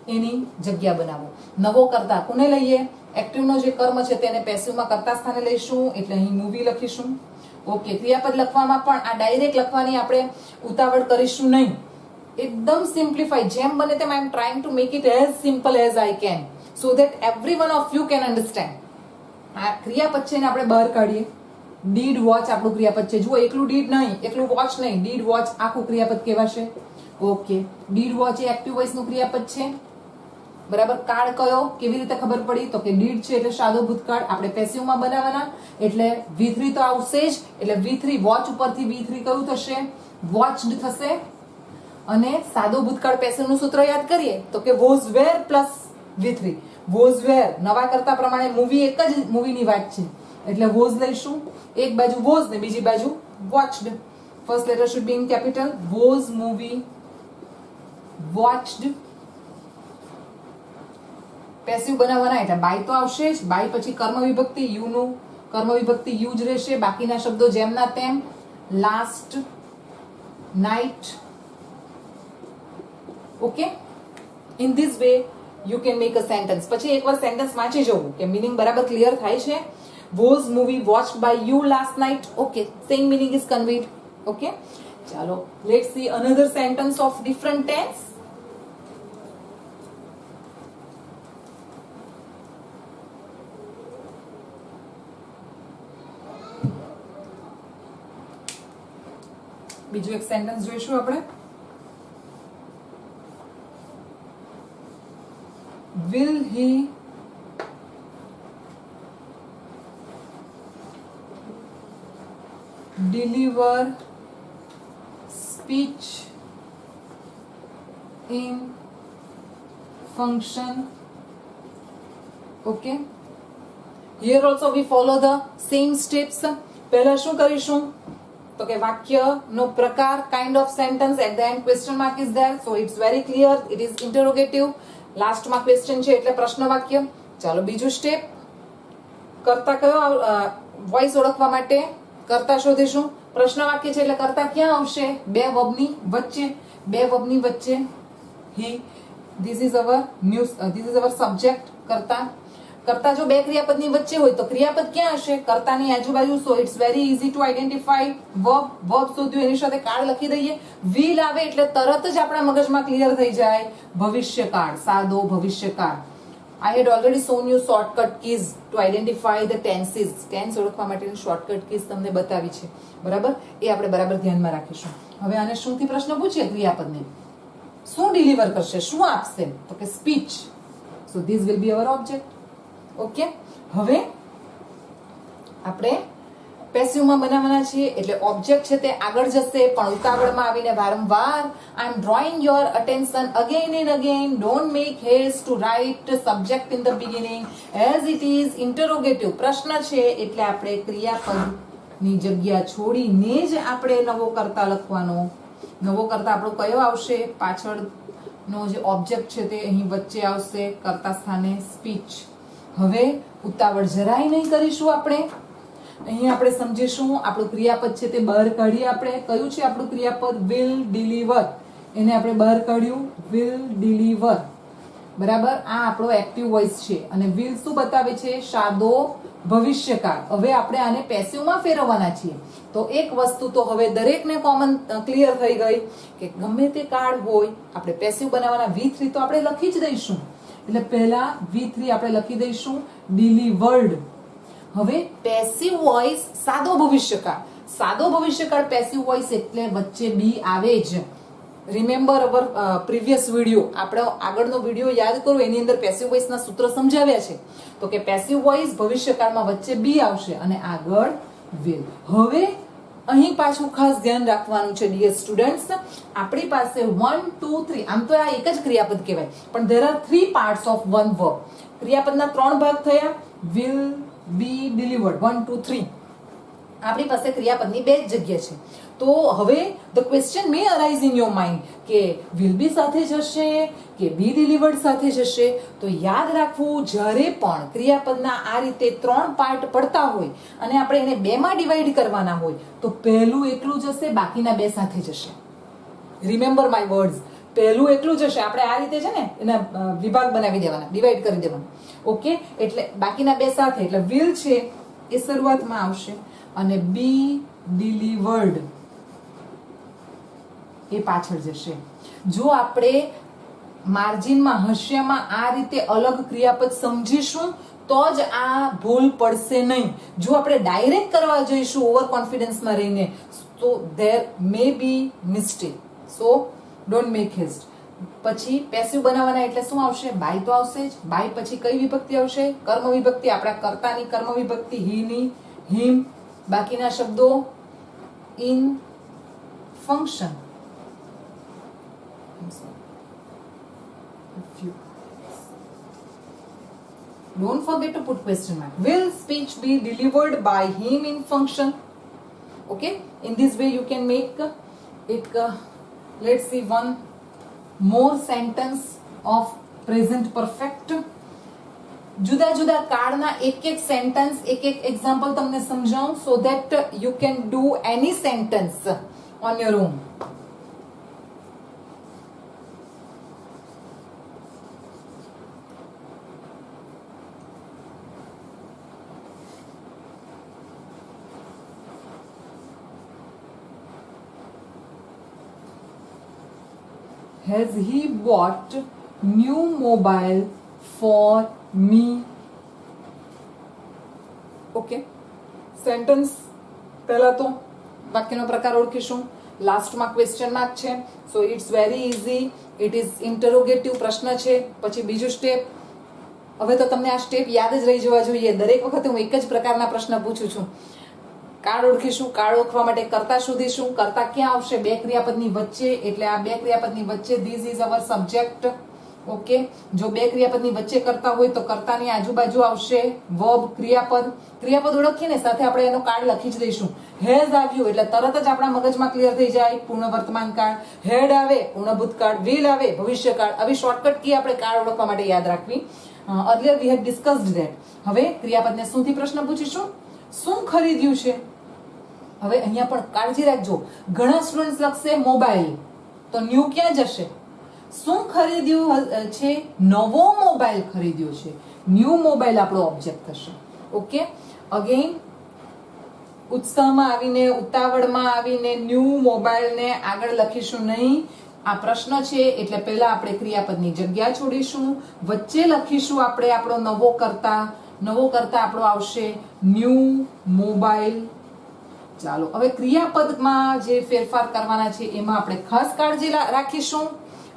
એની જગ્યા બનાવો. નવો કરતા કોને લઈએ, એક્ટિવનો જે કર્મ છે તેને પેસિવમાં કરતા સ્થાને લઈશું એટલે અહીં મૂવી લખીશું. ઓકે, ક્રિયાપદ લખવામાં પણ આ ડાયરેક્ટ લખવાની આપણે ઉતાવળ કરીશું નહીં. એકદમ સિમ્પ્લિફાઈ, જેમ બને તેમ I am trying to make it as simple as I can so that every one of you can understand. આ ક્રિયાપદ છે ને આપણે બહાર કાઢીએ. ડીડ વોચ આપણું ક્રિયાપદ છે. જુઓ, એકલું ડીડ નહીં, એકલું વોચ નહીં, ડીડ વોચ આખું ક્રિયાપદ કહેવાશે. Okay, did watch A active voice નું ક્રિયાપદ છે. બરાબર. કાળ કયો, કેવી રીતે ખબર પડી, તો કે ડીડ છે એટલે સાદો ભૂતકાળ, આપણે પેસિવમાં બનાવવાના એટલે V3 તો આવશે જ. એટલે V3 વોચ ઉપરથી V3 કયું થશે, વોચડ થશે. અને સાદો ભૂતકાળ પેસિવ નું સૂત્ર યાદ કરીએ તો કે was wear plus V3. Was વેર નવા કરતા પ્રમાણે મૂવી એક જ મૂવીની વાત છે એટલે વોઝ લઈશું. એક બાજુ વોઝ ને બીજી બાજુ watched. First letter should be in capital. Was movie watched. Passive બનાવવાના એટલે બાય તો આવશે જ. બાય પછી કર્મ વિભક્તિ યુ નું કર્મ વિભક્તિ યુ જ રહેશે. બાકીના શબ્દો જેમના તેમ. Last night. Okay, in this way you can make a sentence. પછી એકવાર સેન્ટેન્સ વાંચી જવું કે મિનિંગ બરાબર ક્લિયર થાય છે. Was movie watched by you last night. Okay, same meaning is conveyed. Okay, ચાલો let's see another sentence of different tense. બીજું એક સેન્ટેન્સ જોઈશું આપણે. Will he deliver speech in function? Okay, here also we follow the same steps. પહેલા શું કરીશું તો કે વાક્યનો પ્રકાર, kind of sentence, at the end question mark is there, so it's very clear, it is interrogative. લાસ્ટમાં question છે એટલે પ્રશ્ન વાક્ય. ચાલો બીજું સ્ટેપ. કર્તા કયો, વોઇસ ઓળખવા માટે કર્તા શોધીશું. પ્રશ્ન વાક્ય છે એટલે કર્તા ક્યાં આવશે, બે વર્બની વચ્ચે. બે વર્બની વચ્ચે he. This is our subject. કર્તા. કર્તા જો બે ક્રિયાપદની વચ્ચે હોય તો ક્રિયાપદ ક્યાં હશે, કર્તાની આજુબાજુ. So it's very easy to identify. Verb શોધ્યું એની સાથે કાળ લખી દઈએ. વિલ આવે એટલે તરત જ આપણા મગજમાં ક્લિયર થઈ જાય ભવિષ્યકાળ, સાદો ભવિષ્યકાળ. I had already shown you shortcut keys to identify the tenses. Tense ઓળખવા માટેની શોર્ટકટ કીઝ તમને બતાવી છે. બરાબર, એ આપણે બરાબર ધ્યાનમાં રાખીશું. હવે આને શુંથી પ્રશ્ન પૂછીએ ક્રિયાપદને. શું ડિલિવર કરશે, શું આપશે, તો કે speech. So this will be our object. Okay, હવે આપણે પેસિવમાં બનાવવાના છીએ એટલે ઓબ્જેક્ટ છે તે આગળ જશે પણ ઉતાવળમાં આવીને વારંવાર I am drawing your attention again and again. Don't make haste to write subject in the beginning as it is interrogative. પ્રશ્ન છે એટલે આપણે ક્રિયાપદની જગ્યા છોડીને જ આપણે નવો કર્તા લખવાનો. નવો કર્તા આપણો કયો આવશે, પાછળનો જે ઓબ્જેક્ટ છે તે અહીં વચ્ચે આવશે કર્તા સ્થાને સ્પીચ. હવે ઉતાવળ જરાય નહીં કરીશું આપણે. અહીં આપણે સમજીશું આપણું ક્રિયાપદ છે તે બહાર કાઢીએ. આપણે કયું છે આપણું ક્રિયાપદ, વિલ ડિલિવર. એને આપણે બહાર કાઢ્યું, વિલ ડિલિવર. બરાબર, આ આપણો એક્ટિવ વોઇસ છે અને વિલ શું બતાવે છે, સાદો ભવિષ્યકાળ. હવે આપણે આને પેસિવમાં ફેરવવાના છીએ. તો એક વસ્તુ તો હવે દરેકને કોમન ક્લિયર થઈ ગઈ કે ગમે તે કાળ હોય આપણે પેસિવ બનાવવાના. V3 તો આપણે લખી જ દઈશું એટલે પહેલા V3 આપણે લખી દઈશું ડિલિવર્ડ. હવે પેસિવ વોઇસ સાદો ભવિષ્યકાળ. સાદો ભવિષ્યકાળ પેસિવ વોઇસ એટલે વચ્ચે બી આવે જ. રિમેમ્બર અવર પ્રીવિયસ વિડીયો, આપણો આગળનો વિડીયો યાદ કરો, એની અંદર પેસિવ વોઇસ ના સૂત્ર સમજાવ્યા છે. તો કે પેસિવ વોઇસ ભવિષ્યકાળમાં વચ્ચે બી આવશે અને આગળ વિલ. હવે અહીં પાછું ખાસ ધ્યાન રાખવાનું છે ડિયર સ્ટુડન્ટ્સ, આપણી પાસે 1 2 3, આમ તો આ એક જ ક્રિયાપદ કહેવાય પણ there are 3 parts of one verb. ક્રિયાપદના 3 ભાગ થયા, will be delivered 1 2 3. આપણી પાસે ક્રિયાપદની બે જ જગ્યા છે. તો તો હવે the question May arise in your mind કે વિલ બી સાથે જશે કે બી ડિલિવર્ડ સાથે જશે. તો યાદ રાખવું, જ્યારે પણ ક્રિયાપદના આ રીતે 3 પાર્ટ પડતા હોય અને આપણે એને 2 માં ડિવાઈડ કરવાના હોય તો પહેલું એકલું જશે, બાકીના 2 સાથે જશે. રિમેમ્બર માય વર્ડ્સ, પહેલું એકલું જશે. આપણે આ રીતે છે ને એના વિભાગ બનાવી દેવાના, ડિવાઈડ કરી દેવાના. ઓકે, એટલે બાકીના 2 સાથે, એટલે વિલ છે એ શરૂઆતમાં આવશે અને બી ડિલિવર્ડ એ પાછળ જશે. જો આપણે માર્જિનમાં હાંસિયામાં આ રીતે અલગ ક્રિયાપદ સમજીશું તો જ આ ભૂલ પડશે નહીં. જો આપણે ડાયરેક્ટ કરવા જઈશું ઓવર કોન્ફિડન્સમાં રહીને તો there may be mistake. So don't make haste. પછી પેસિવ બનાવવાના એટલે શું આવશે? બાય તો આવશે જ. બાય પછી કઈ વિભક્તિ આવશે? કર્મ વિભક્તિ. આપણા કર્તાની કર્મ વિભક્તિ હીની, હિમ. બાકીના શબ્દો in function. Don't forget to put question mark. Will speech be delivered by him in function? Okay, in this way you can make let's see one more sentence of present perfect. જુદા જુદા કાળના એક sentence, એક example તમને સમજાવું so that you can do any sentence on your own. Has he bought new mobile for me? Okay, sentence પહેલા તો વાક્યનો પ્રકાર ઓળખીશું. લાસ્ટમાં ક્વેશ્ચન માર્ક છે, so it's very easy. It is interrogative, પ્રશ્ન છે. પછી બીજું સ્ટેપ. હવે તો તમને આ સ્ટેપ યાદ જ રહી જવા જોઈએ. દરેક વખતે હું એક જ પ્રકારના પ્રશ્ન પૂછું છું. કાળ ઓળખીશું. કાળ ઓળખવા માટે કર્તા શોધીશું. કર્તા ક્યાં આવશે? 2 ક્રિયાપદની વચ્ચે. એટલે આ 2 ક્રિયાપદની વચ્ચે this is our subject. Okay, જો 2 ક્રિયાપદની વચ્ચે કરતા હોય તો કર્તાની આજુબાજુ આવશે વર્બ, ક્રિયાપદ. ક્રિયાપદ ઓળખીને સાથે આપણે એનો કાળ લખી જ દઈશું. હેઝ આવ્યું એટલે તરત જ આપણા મગજમાં ક્લિયર થઈ જાય પૂર્ણ વર્તમાન કાળ. હેડ આવે પૂર્ણ ભૂતકાળ. વિલ આવે ભવિષ્યકાળ. આવી શોર્ટકટ કી આપણે કાળ ઓળખવા માટે યાદ રાખવી. Earlier we had discussed that. હવે ક્રિયાપદને શુંથી પ્રશ્ન પૂછીશું? શું ખરીદ્યું છે? હવે અહીંયા પણ કાળજી રાખજો. ઘણા સ્ટુડન્ટ્સ લખશે મોબાઈલ, તો ન્યુ ક્યાં જશે? શું ખરીદ્યું છે? નવો મોબાઈલ ખરીદ્યો છે. ન્યુ મોબાઈલ આપણો ઓબ્જેક્ટ થશે. ઓકે, અગેન ઉત્સાહમાં આવીને, ઉતાવળમાં આવીને ન્યુ મોબાઈલને આગળ લખીશું નહીં. આ પ્રશ્ન છે એટલે પહેલા આપણે ક્રિયાપદની જગ્યા છોડીશું. વચ્ચે લખીશું આપણે આપણો નવો કર્તા. નવો કર્તા આપણો આવશે ન્યુ મોબાઈલ. ચાલો, હવે ક્રિયાપદમાં જે ફેરફાર કરવાના છે એમાં આપણે ખાસ કાળજી રાખીશું.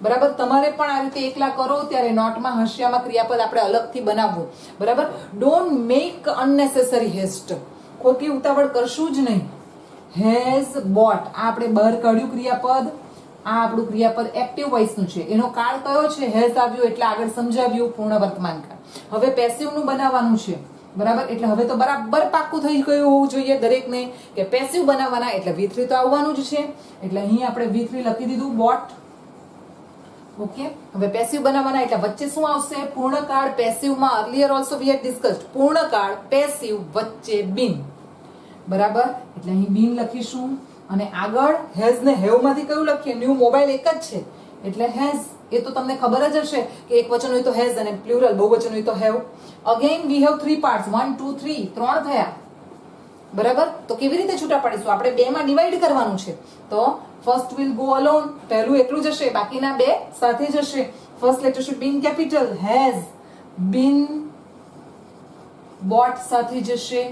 બરાબર, તમારે પણ આ રીતે એકલા કરો ત્યારે નોટમાં હાંસિયામાં ક્રિયાપદ આપણે અલગથી બનાવવું. બરાબર, ડોન્ટ મેક અનનેસેસરી હેસ્ટ. ખોટી ઉતાવળ કરશું જ નહીં. હેઝ બોટ, આ આપણે બહાર કાઢ્યું ક્રિયાપદ. આ આપણું ક્રિયાપદ એક્ટિવ વોઇસનું છે. એનો કાળ કયો છે? હેઝ આવ્યું એટલે આગળ સમજાવ્યું પૂર્ણ વર્તમાન કાળ. હવે પેસિવનું બનાવવાનું છે. બરાબર, એટલે હવે તો બરાબર પાક્કું થઈ ગયું હોવું જોઈએ દરેકને કે પેસિવ બનાવવાના એટલે V3 તો આવવાનું જ છે. એટલે અહીં આપણે V3 લખી દીધું, બોટ. ઓકે, હવે પેસિવ બનાવવાના એટલે વચ્ચે શું આવશે? પૂર્ણકાળ. પેસિવમાં earlier also V had discussed. પૂર્ણકાળ, passive, વચ્ચે બીન. બરાબર, એટલે અહીં બીન લખીશું. અને આગળ હેઝ ને હેવ માંથી કયું લખીએ? ન્યુ મોબાઈલ એક જ છે એટલે હેઝ. એ તો તમને ખબર જ હશે કે એક વચન હોય તો હેઝ અને પ્લુરલ બહુવચન હોય તો have. Again we have 3 parts. 1 2 3 3 થયા. બરાબર, તો કેવી રીતે છૂટા પાડીશું? આપણે 2 માં ડિવાઈડ કરવાનું છે. તો ફર્સ્ટ વિલ ગો અલોન, પહેલું એકલું જશે, બાકીના 2 સાથે જશે. First letter should be in capital. Has been bought સાથે જશે.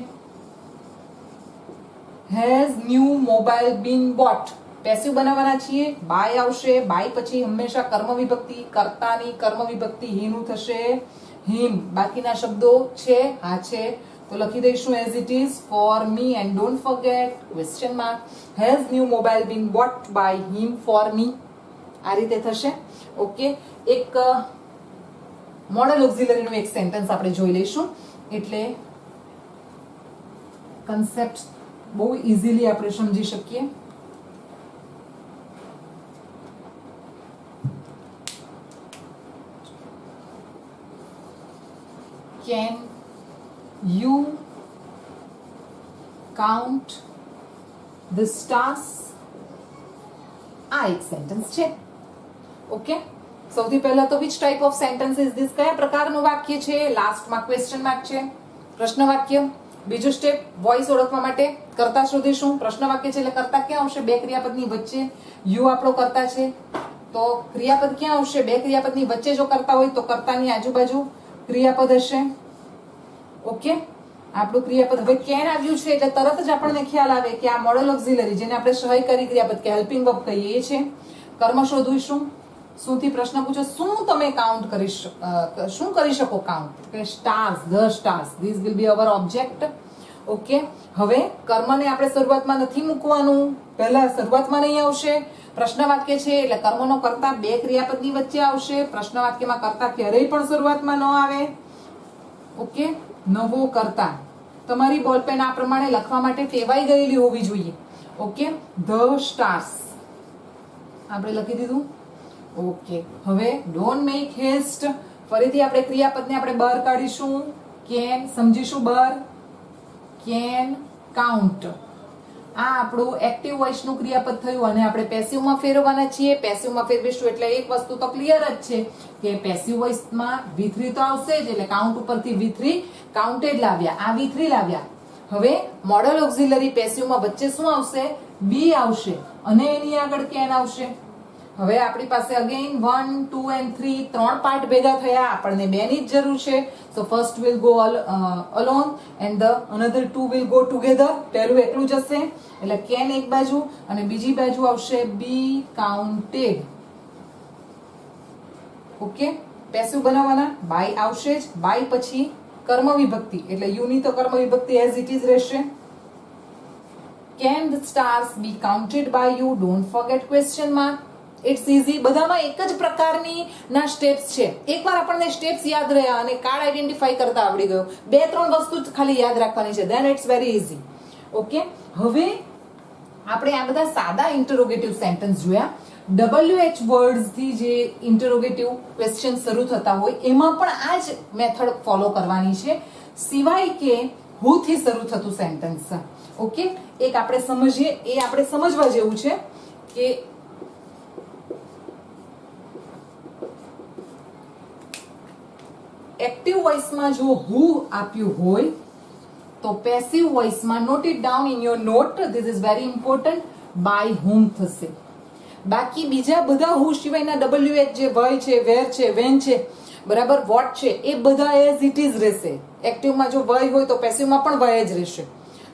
Has new mobile been bought. Passive બનાવવાના છીએ. બાય આવશે. બાય પછી હંમેશા કર્મ વિભક્તિ. કર્તાની કર્મ વિભક્તિ હીનું થશે હિમ. બાકીના શબ્દો છે, હા છે, તો લખી દઈશું as it is for me. And don't forget question mark. Has new mobile been bought by him for me. આ રીતે થશે. ઓકે, એક મોડલ ઓક્ઝિલરીનું એક સેન્ટેન્સ આપણે જોઈ લઈશું એટલે કન્સેપ્ટ બહુ ઇઝીલી આપણે સમજી શકીએ. Can you count the stars? આ એક સેન્ટેન્સ છે. ઓકે, સૌથી પહેલા તો which type of sentence is this? કયા પ્રકારનું વાક્ય છે? લાસ્ટમાં ક્વેશ્ચન માર્ક છે, પ્રશ્ન વાક્ય. બીજું સ્ટેપ, વોઇસ ઓળખવા માટે કર્તા શોધીશું. પ્રશ્ન વાક્ય છે એટલે કર્તા ક્યાં આવશે? બે ક્રિયાપદની વચ્ચે. યુ આપણો કર્તા છે તો ક્રિયાપદ ક્યાં આવશે? બે ક્રિયાપદની વચ્ચે જો કર્તા હોય તો કર્તાની આજુબાજુ ક્રિયાપદ હશે. ઓકે, આપણું ક્રિયાપદ હવે કેન આવ્યું છે એટલે તરત જ આપણને ખ્યાલ આવે કે આ મોડલ ઓક્ઝિલરી, જેને આપણે સહાયકારી ક્રિયાપદ કે હેલ્પિંગ વર્બ કહીએ, એ છે. કર્મ શોધીશું. શું થી પ્રશ્ન પૂછો, શું તમે કાઉન્ટ કરી શું કરી શકો કાઉન્ટ? કે stars, the stars. This will be our object. Okay, હવે કર્મને આપણે શરૂઆતમાં નથી મૂકવાનું, પહેલા શરૂઆતમાં નહીં આવશે. પ્રશ્ન વાક્ય છે એટલે કર્મનો કર્તા બે ક્રિયાપદની વચ્ચે આવશે. પ્રશ્ન વાક્યમાં કર્તા ક્યારેય પણ શરૂઆતમાં ન આવે. ઓકે, નવો કર્તા. તમારી બોલપેન આ પ્રમાણે લખવા માટે ટેવાઈ ગયેલી હોવી જોઈએ. ઓકે, ધ સ્ટાર્સ આપણે લખી દીધું. ઓકે, હવે ડોન્ટ મેક હેસ્ટ. ફરીથી આપણે ક્રિયાપદને આપણે બહાર કાઢીશું. કેન સમજીશું, બહાર. કેન કાઉન્ટ, આ આપણું એક્ટિવ વોઇસ નું ક્રિયાપદ થયું અને આપણે પેસિવમાં ફેરવવાના છીએ. પેસિવમાં ફેરવીશું એટલે એક વસ્તુ તો ક્લિયર જ છે કે પેસિવ વોઇસમાં V3 તો આવશે જ, એટલે કાઉન્ટ ઉપરથી V3 કાઉન્ટેડ લાવ્યા, આ V3 લાવ્યા. હવે મોડલ ઓક્ઝિલરી પેસિવમાં વચ્ચે શું આવશે? બી આવશે અને એની આગળ કેન આવશે. હવે આપણી પાસે અગેન 1, 2 and 3 ત્રણ પાર્ટ ભેગા થયા. આપણને બે ની જ જરૂર છે. So first will go alone and the another two will go together. પહેલું એકલું જશે એટલે કેન એક બાજુ અને બીજી બાજુ આવશે બી કાઉન્ટેડ. ઓકે, પેસિવ બનાવવાના. બાય આવશે જ. બાય પછી કર્મ વિભક્તિ એટલે યુ ની તો કર્મ વિભક્તિ એઝ ઇટ ઇઝ રહેશે. Can the stars be counted by you? Don't forget question mark. It's easy. બધામાં એક જ પ્રકારની ના સ્ટેપ્સ છે. એકવાર આપણને સ્ટેપ્સ યાદ રહ્યા અને કાર્ડ આઈડેન્ટિફાઈ કરતા આવડી ગયો, બે ત્રણ વસ્તુ જ ખાલી યાદ રાખવાની છે, then it's very easy. Okay, હવે આપણે આ બધા સાદા ઇન્ટરોગેટિવ સેન્ટેન્સ જોયા. WH વર્ડ્સ થી જે ઇન્ટરોગેટિવ ક્વેશ્ચન શરૂ થતા હોય એમાં પણ આ જ મેથડ ફોલો કરવાની છે, સિવાય કે who થી શરૂ થતું સેન્ટેન્સ. ઓકે, એક આપણે સમજીએ, એ આપણે સમજવા જેવું છે કે એક્ટિવ વોઇસમાં જો who આપ્યું હોય તો પેસિવ વોઇસમાં note it down in your note, this is very important, by whom થશે. બાકી બીજા બધા who સિવાયના WH જે વય છે, વેર છે, વેન છે, બરાબર, વોટ છે, એ બધા એઝ ઇટ ઇઝ રહેશે. એક્ટિવમાં જો વય હોય તો પેસિવમાં પણ વય જ રહેશે,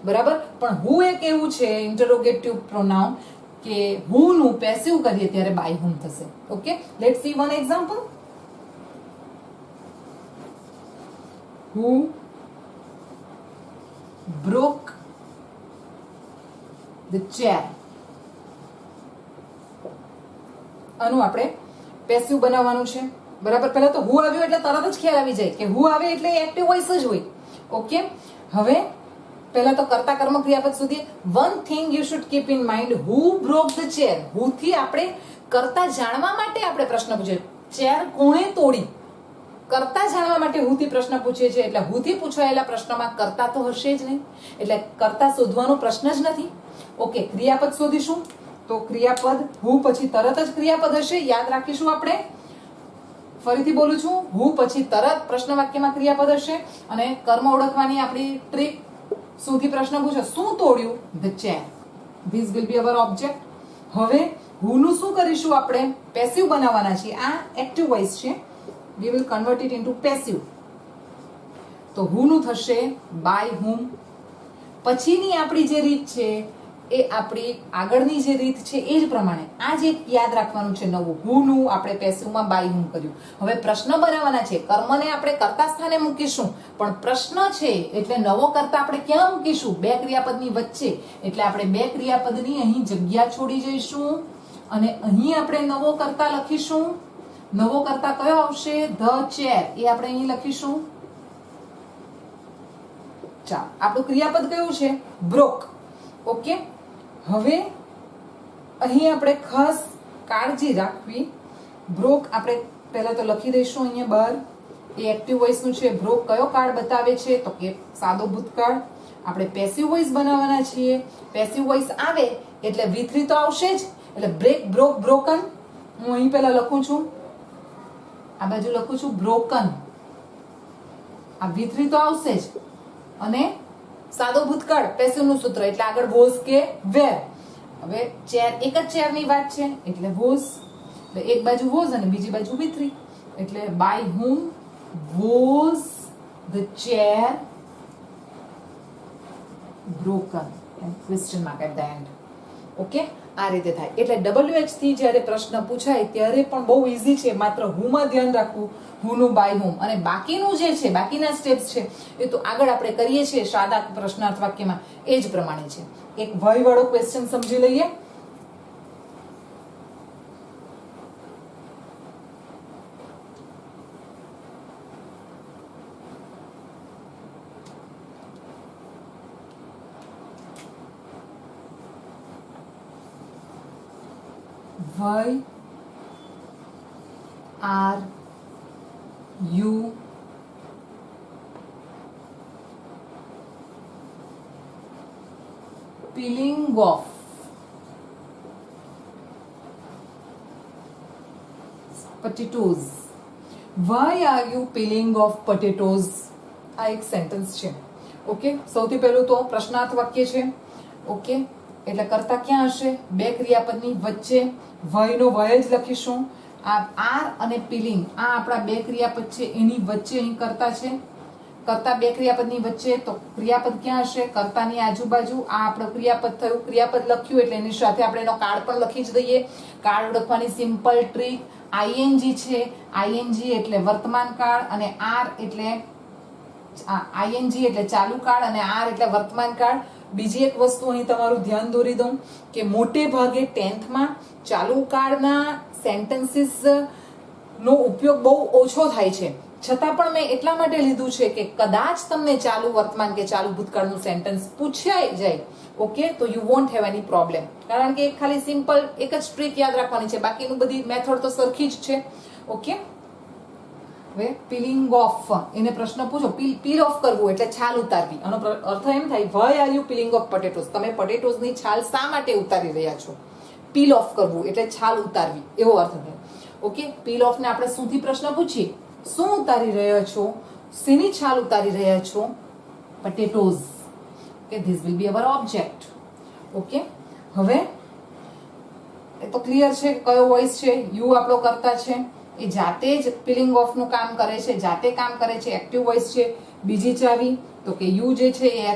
બરાબર. પણ who એક એવું છે ઇન્ટરોગેટિવ પ્રોનાઉન કે who નું પેસિવ કરીએ ત્યારે બાય whom થશે. Okay, let's C one example. Who broke the chair? આનું આપણે પેસિવ બનાવવાનું છે, બરાબર. પહેલા તો who આવ્યું એટલે તરત જ ખ્યાલ આવી જાય કે who આવે એટલે એક્ટિવ વોઇસ જ હોય. ઓકે, હવે પહેલા તો કર્તા કર્મ ક્રિયાપદ સુધી. One thing you should keep in mind, who broke the chair. who થી આપણે કર્તા જાણવા માટે આપણે પ્રશ્ન પૂછે, ચેર કોણે તોડી, કર્તા જાણવા માટે who થી પ્રશ્ન પૂછીએ છીએ, એટલે who થી પૂછાયેલા પ્રશ્નમાં કર્તા તો હશે જ નહીં, એટલે કર્તા શોધવાનો પ્રશ્ન જ નથી. ઓકે, ક્રિયાપદ શોધીશું તો ક્રિયાપદ who પછી તરત જ ક્રિયાપદ હશે, યાદ રાખીશું આપણે. ફરીથી બોલું છું, who પછી તરત પ્રશ્ન વાક્યમાં ક્રિયાપદ હશે. અને કર્મ ઓળખવાની આપણી ટ્રીક, શું થી પ્રશ્ન પૂછો, શું તોડ્યું, the chair. This will be our object. હવે who નું શું કરીશું, આપણે પેસિવ બનાવવાના છીએ. આ એક્ટિવ વોઇસ છે, we will convert it into passive. તો who નું થશે by whom. પછીની આપણી જે રીત છે એ આપણી આગળની જે રીત છે એ જ પ્રમાણે આ જે યાદ રાખવાનું છે નવું, who નું આપણે પેસિવમાં by whom કર્યું. હવે પ્રશ્ન બનાવવાના છે, કર્મને આપણે કર્તા સ્થાને મૂકીશું, પણ પ્રશ્ન છે એટલે નવો કર્તા આપણે ક્યાં મૂકીશું, બે ક્રિયાપદની વચ્ચે. એટલે આપણે બે ક્રિયાપદની અહીં જગ્યા છોડી જઈશું અને અહીં આપણે નવો કર્તા લખીશું. નવો કર્તા કયો આવશે, ધ ચેર, એ આપણે અહીં લખીશું. ચાલો, આપણું ક્રિયાપદ કયું છે, બ્રોક. ઓકે, હવે અહીં આપણે ખાસ કાળજી રાખવી, બ્રોક આપણે પહેલા તો લખી દઈશું અહીંયા બહાર. એ એક્ટિવ વોઇસ નું છે. બ્રોક કયો કાળ બતાવે છે? તો કે સાદો ભૂતકાળ. આપણે પેસિવ વોઇસ બનાવવાના છીએ. પેસિવ વોઇસ આવે એટલે V3 તો આવશે જ. એટલે બ્રેક, બ્રોક, બ્રોકન. હું અહીં પહેલા લખું છું, આ બાજુ લખું છું બ્રોકન. આ V3 તો આવશે જ. અને સાદો ભૂતકાળ પેસિવ નું સૂત્ર એટલે આગળ વોઝ કે વેર. હવે ચેર, એક જ ચેર ની વાત છે એટલે વોઝ. એટલે એક બાજુ વોઝ અને બીજી બાજુ V3. એટલે by whom was the chair broken? and question mark at the end. Okay, આ રીતે થાય. એટલે WH થી જ્યારે પ્રશ્ન પૂછાય ત્યારે પણ બહુ ઈઝી છે. માત્ર who માં ધ્યાન રાખવું, who નું by whom. અને બાકીનું જે છે, બાકીના સ્ટેપ્સ છે એ તો આગળ આપણે કરીએ છીએ સાદા પ્રશ્નાર્થ વાક્યમાં, એ જ પ્રમાણે છે. એક વય વાળો ક્વેશ્ચન સમજી લઈએ. Why are you peeling off potatoes? Why are you peeling off potatoes? આ એક સેન્ટેન્સ છે. ઓકે, સૌથી પહેલું તો પ્રશ્નાર્થ વાક્ય છે. ઓકે, એટલે કરતા ક્યાં હશે? બે ક્રિયાપદની વચ્ચે વયનો વય જ લખીશું. આ આર અને પીલિંગ, આ આપણા બે ક્રિયાપદ છે, એની વચ્ચે અહીં કરતા છે. કરતા બે ક્રિયાપદની વચ્ચે, તો ક્રિયાપદ ક્યાં હશે? કરતાની આજુબાજુ. આ આપણું ક્રિયાપદ થયું. ક્રિયાપદ લખ્યું એટલે એની સાથે આપણે એનો કાળ પણ લખી જ દઈએ. કાળ ઓળખવાની સિમ્પલ ટ્રીક. આઈએનજી છે, આઈએનજી એટલે વર્તમાન કાળ, અને આર એટલે આઈએનજી એટલે ચાલુ કાળ, અને આર એટલે વર્તમાન કાળ. બીજી એક વસ્તુ અહીં તમારું ધ્યાન દોરી દઉં કે મોટે ભાગે 10th માં ચાલુ કાળના સેન્ટેન્સીસ નો ઉપયોગ બહુ ઓછો થાય છે. છતાં પણ મેં એટલા માટે લીધું છે કે કદાચ તમને ચાલુ વર્તમાન કે ચાલુ ભૂતકાળનું સેન્ટેન્સ પૂછાઈ જાય, ઓકે, તો you want have any problem. કારણ કે ખાલી સિમ્પલ એક જ ટ્રીક યાદ રાખવાની છે, બાકીનું બધી મેથડ તો સરખી જ છે. ઓકે, હવે પીલિંગ ઓફ, એને પ્રશ્ન પૂછો, પીલ ઓફ કરવું એટલે છાલ ઉતારવી. આનો અર્થ એમ થાય, why are you peeling off potatoes? તમે પોટેટોઝની છાલ શા માટે ઉતારી રહ્યા છો? પીલ ઓફ કરવું એટલે છાલ ઉતારવી, એવો અર્થ થાય. ઓકે, પીલ ઓફ ને આપણે શુંથી પ્રશ્ન પૂછીએ, શું ઉતારી રહ્યા છો? શેની છાલ ઉતારી રહ્યા છો? Potatoes. Okay, this will be our object. Okay, હવે એ તો ક્લિયર છે કયો વોઇસ છે. યુ આપણો કરતા છે, એ જાતે જ પીલિંગ ઓફ નું કામ કરે છે, જાતે કામ કરે છે, એક્ટિવ વોઇસ છે. બીજી ચાવી તો કે યુ જે છે એ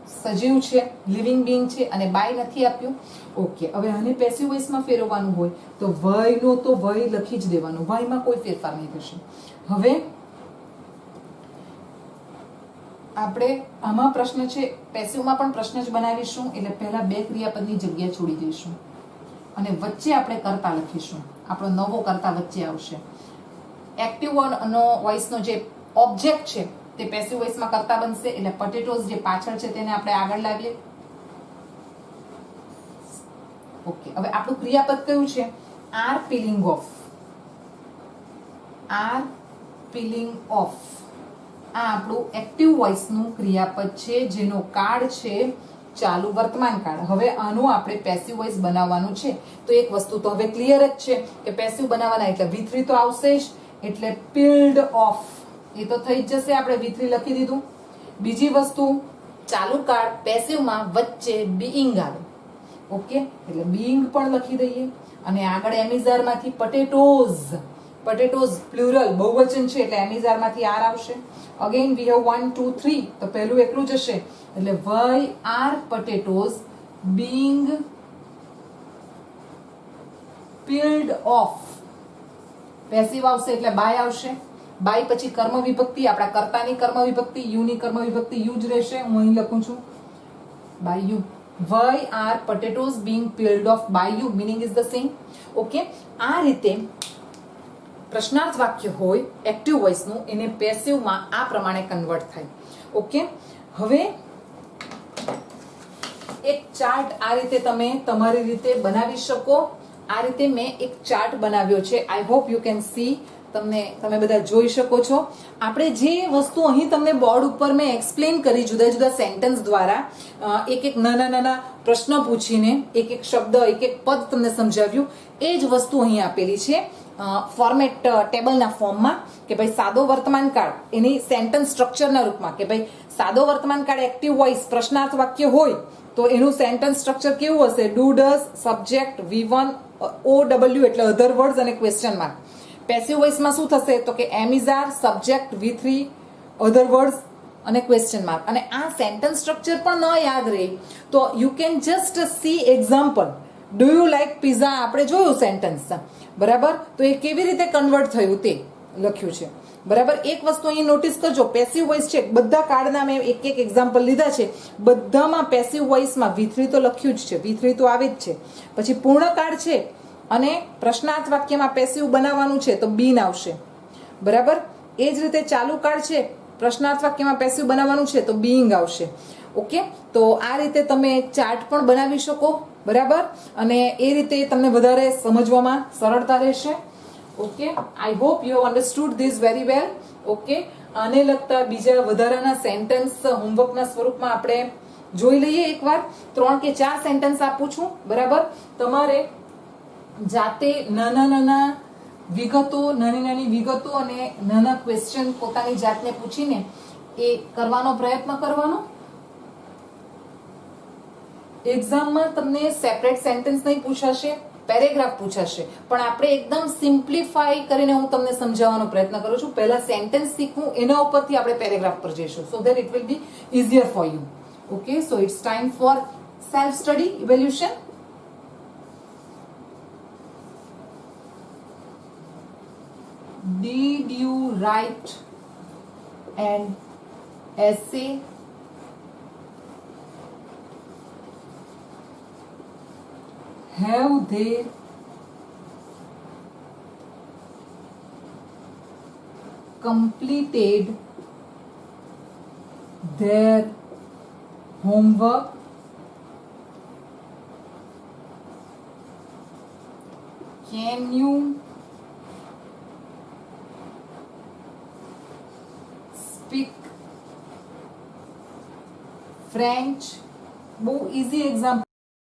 સજીવ છે, લિવિંગ બીંગ છે, અને બાય નથી આપ્યું. ઓકે, હવે આને પેસિવ વોઇસમાં ફેરવવાનું હોય તો વય નો તો વય લખી જ દેવાનું, વયમાં કોઈ ફેરફાર નહીં થશે. હવે આપણે આમાં પ્રશ્ન છે, પેસિવમાં પણ પ્રશ્ન જ બનાવીશું. એટલે પહેલા બે ક્રિયાપદની જગ્યા છોડી દઈશું અને વચ્ચે આપણે કરતા લખીશું. આપણો નવો કરતા વચ્ચે આવશે. એક્ટિવ નો વોઇસનો જે ઓબ્જેક્ટ છે તે પેસિવ વોઇસમાં કરતા બનશે. એટલે પોટેટોઝ જે પાછળ છે તેને આપણે આગળ લાવીએ. ઓકે, હવે આપણું ક્રિયાપદ કયું છે? Are peeling off. Are peeling off આ આપણું એક્ટિવ વોઇસનું ક્રિયાપદ છે, જેનો કાળ છે ચાલુ વર્તમાન કાળ. હવે આનું આપણે પેસિવ વોઇસ બનાવવાનું છે. તો એક વસ્તુ તો હવે ક્લિયર જ છે કે પેસિવ બનાવવાના એટલે V3 તો આવશે જ. એટલે પીલ્ડ ઓફ એ તો થઈ જ જશે, આપણે V3 લખી દીધું. બીજી વસ્તુ, ચાલુ કાળ પેસિવમાં વચ્ચે બીઈંગ આવે. ઓકે, એટલે બીઈંગ પણ લખી દઈએ. અને આગળ એમિઝારમાંથી પોટેટોઝ, પોટેટોઝ પ્લુરલ બહુવચન છે એટલે એમિઝારમાંથી આર આવશે. અગેન વી હેવ 1 2 3, તો પહેલું એકલું જ હશે. એટલે why are potatoes being peeled off? Passive આવશે એટલે બાય આવશે. બાય પછી કર્મ વિભક્તિ, આપણા કર્તાની કર્મ વિભક્તિ, યુ ની કર્મ વિભક્તિ યુ જ રહેશે. હું અહીં લખું છું by you. Why are potatoes being peeled off by you? Meaning is the same. Okay, આ રીતે પ્રશ્નાર્થ વાક્ય હોય એક્ટિવ વોઇસનું, એને પેસિવમાં આ પ્રમાણે કન્વર્ટ થાય. ઓકે, હવે એક ચાર્ટ આ રીતે તમે તમારી રીતે બનાવી શકો. આ રીતે મેં એક ચાર્ટ બનાવ્યો છે. આઈ હોપ યુ કેન સી તમે બધા જોઈ શકો છો. આપણે જે વસ્તુ અહીં તમને બોર્ડ ઉપર મેં એક્સપ્લેન કરી જુદા જુદા સેન્ટેન્સ દ્વારા, એક એક નાના પ્રશ્ન પૂછીને એક એક શબ્દ એક એક પદ તમને સમજાવ્યું, એ જ વસ્તુ અહીં આપેલી છે ફોર્મેટ ટેબલના ફોર્મમાં કે ભાઈ સાદો વર્તમાન કાળ એની સેન્ટેન્સ સ્ટ્રક્ચરના રૂપમાં કે ભાઈ સાદો વર્તમાન કાળ એક્ટિવ વોઇસ પ્રશ્નાર્થ વાક્ય હોય તો એનું સેન્ટેન્સ સ્ટ્રક્ચર કેવું હશે? Do does, subject, V1, OW એટલે અધર વર્ડ્સ અને ક્વેશ્ચન માર્ક. પેસિવ વોઇસમાં શું થશે તો કે એમ is are, subject, V3, other words અને ક્વેશ્ચન માર્ક. અને આ સેન્ટેન્સ સ્ટ્રક્ચર પણ ન યાદ રહે તો you can just see example. Do you like pizza આપણે જોયું સેન્ટેન્સ, બરાબર? તો એ કેવી રીતે કન્વર્ટ થયું તે લખ્યું છે, બરાબર? એક વસ્તુ અહીં નોટિસ કરજો, પેસિવ વોઇસ છે, બધા કાર્ડના મેં એક એક એક્ઝામ્પલ લીધા છે, બધામાં પેસિવ વોઇસમાં V3 તો લખ્યું જ છે, V3 તો આવે જ છે. પછી પૂર્ણ કાર્ડ છે અને પ્રશ્નાર્થ વાક્યમાં પેસિવ બનાવવાનું છે તો બીન આવશે, બરાબર? એ જ રીતે ચાલુ કાર્ડ છે, પ્રશ્નાર્થ વાક્યમાં પેસિવ બનાવવાનું છે તો બીઇંગ આવશે. ઓકે, તો આ રીતે તમે ચાર્ટ પણ બનાવી શકો, બરાબર? અને એ રીતે તમને વધારે સમજવામાં સરળતા રહેશે. Okay, I hope you have understood this very well. Okay, આને લગતા બીજા વધારાના સેન્ટેન્સ હોમવર્કના સ્વરૂપમાં આપણે જોઈ લઈએ એકવાર. 3 કે 4 સેન્ટેન્સ આપું છું, બરાબર? તમારે જાતે નાના વિગતો, નાની વિગતો અને નાના ક્વેશ્ચન પોતાની જાતને પૂછીને એ કરવાનો પ્રયત્ન કરવાનો. એક્ઝામમાં તમને સેપરેટ સેન્ટેન્સ નહીં પૂછાશે, પેરેગ્રાફ પૂછાશે, પણ આપણે એકદમ સિમ્પ્લિફાઈ કરીને હું તમને સમજાવવાનો પ્રયત્ન કરું છું. પહેલા સેન્ટેન્સ શીખવું, એના ઉપરથી આપણે પેરેગ્રાફ પર જઈશું, so that it will be easier for you. Okay, so it's time for self study evaluation. Did you write an essay? Have they completed their homework? Can you speak French? બહુ easy example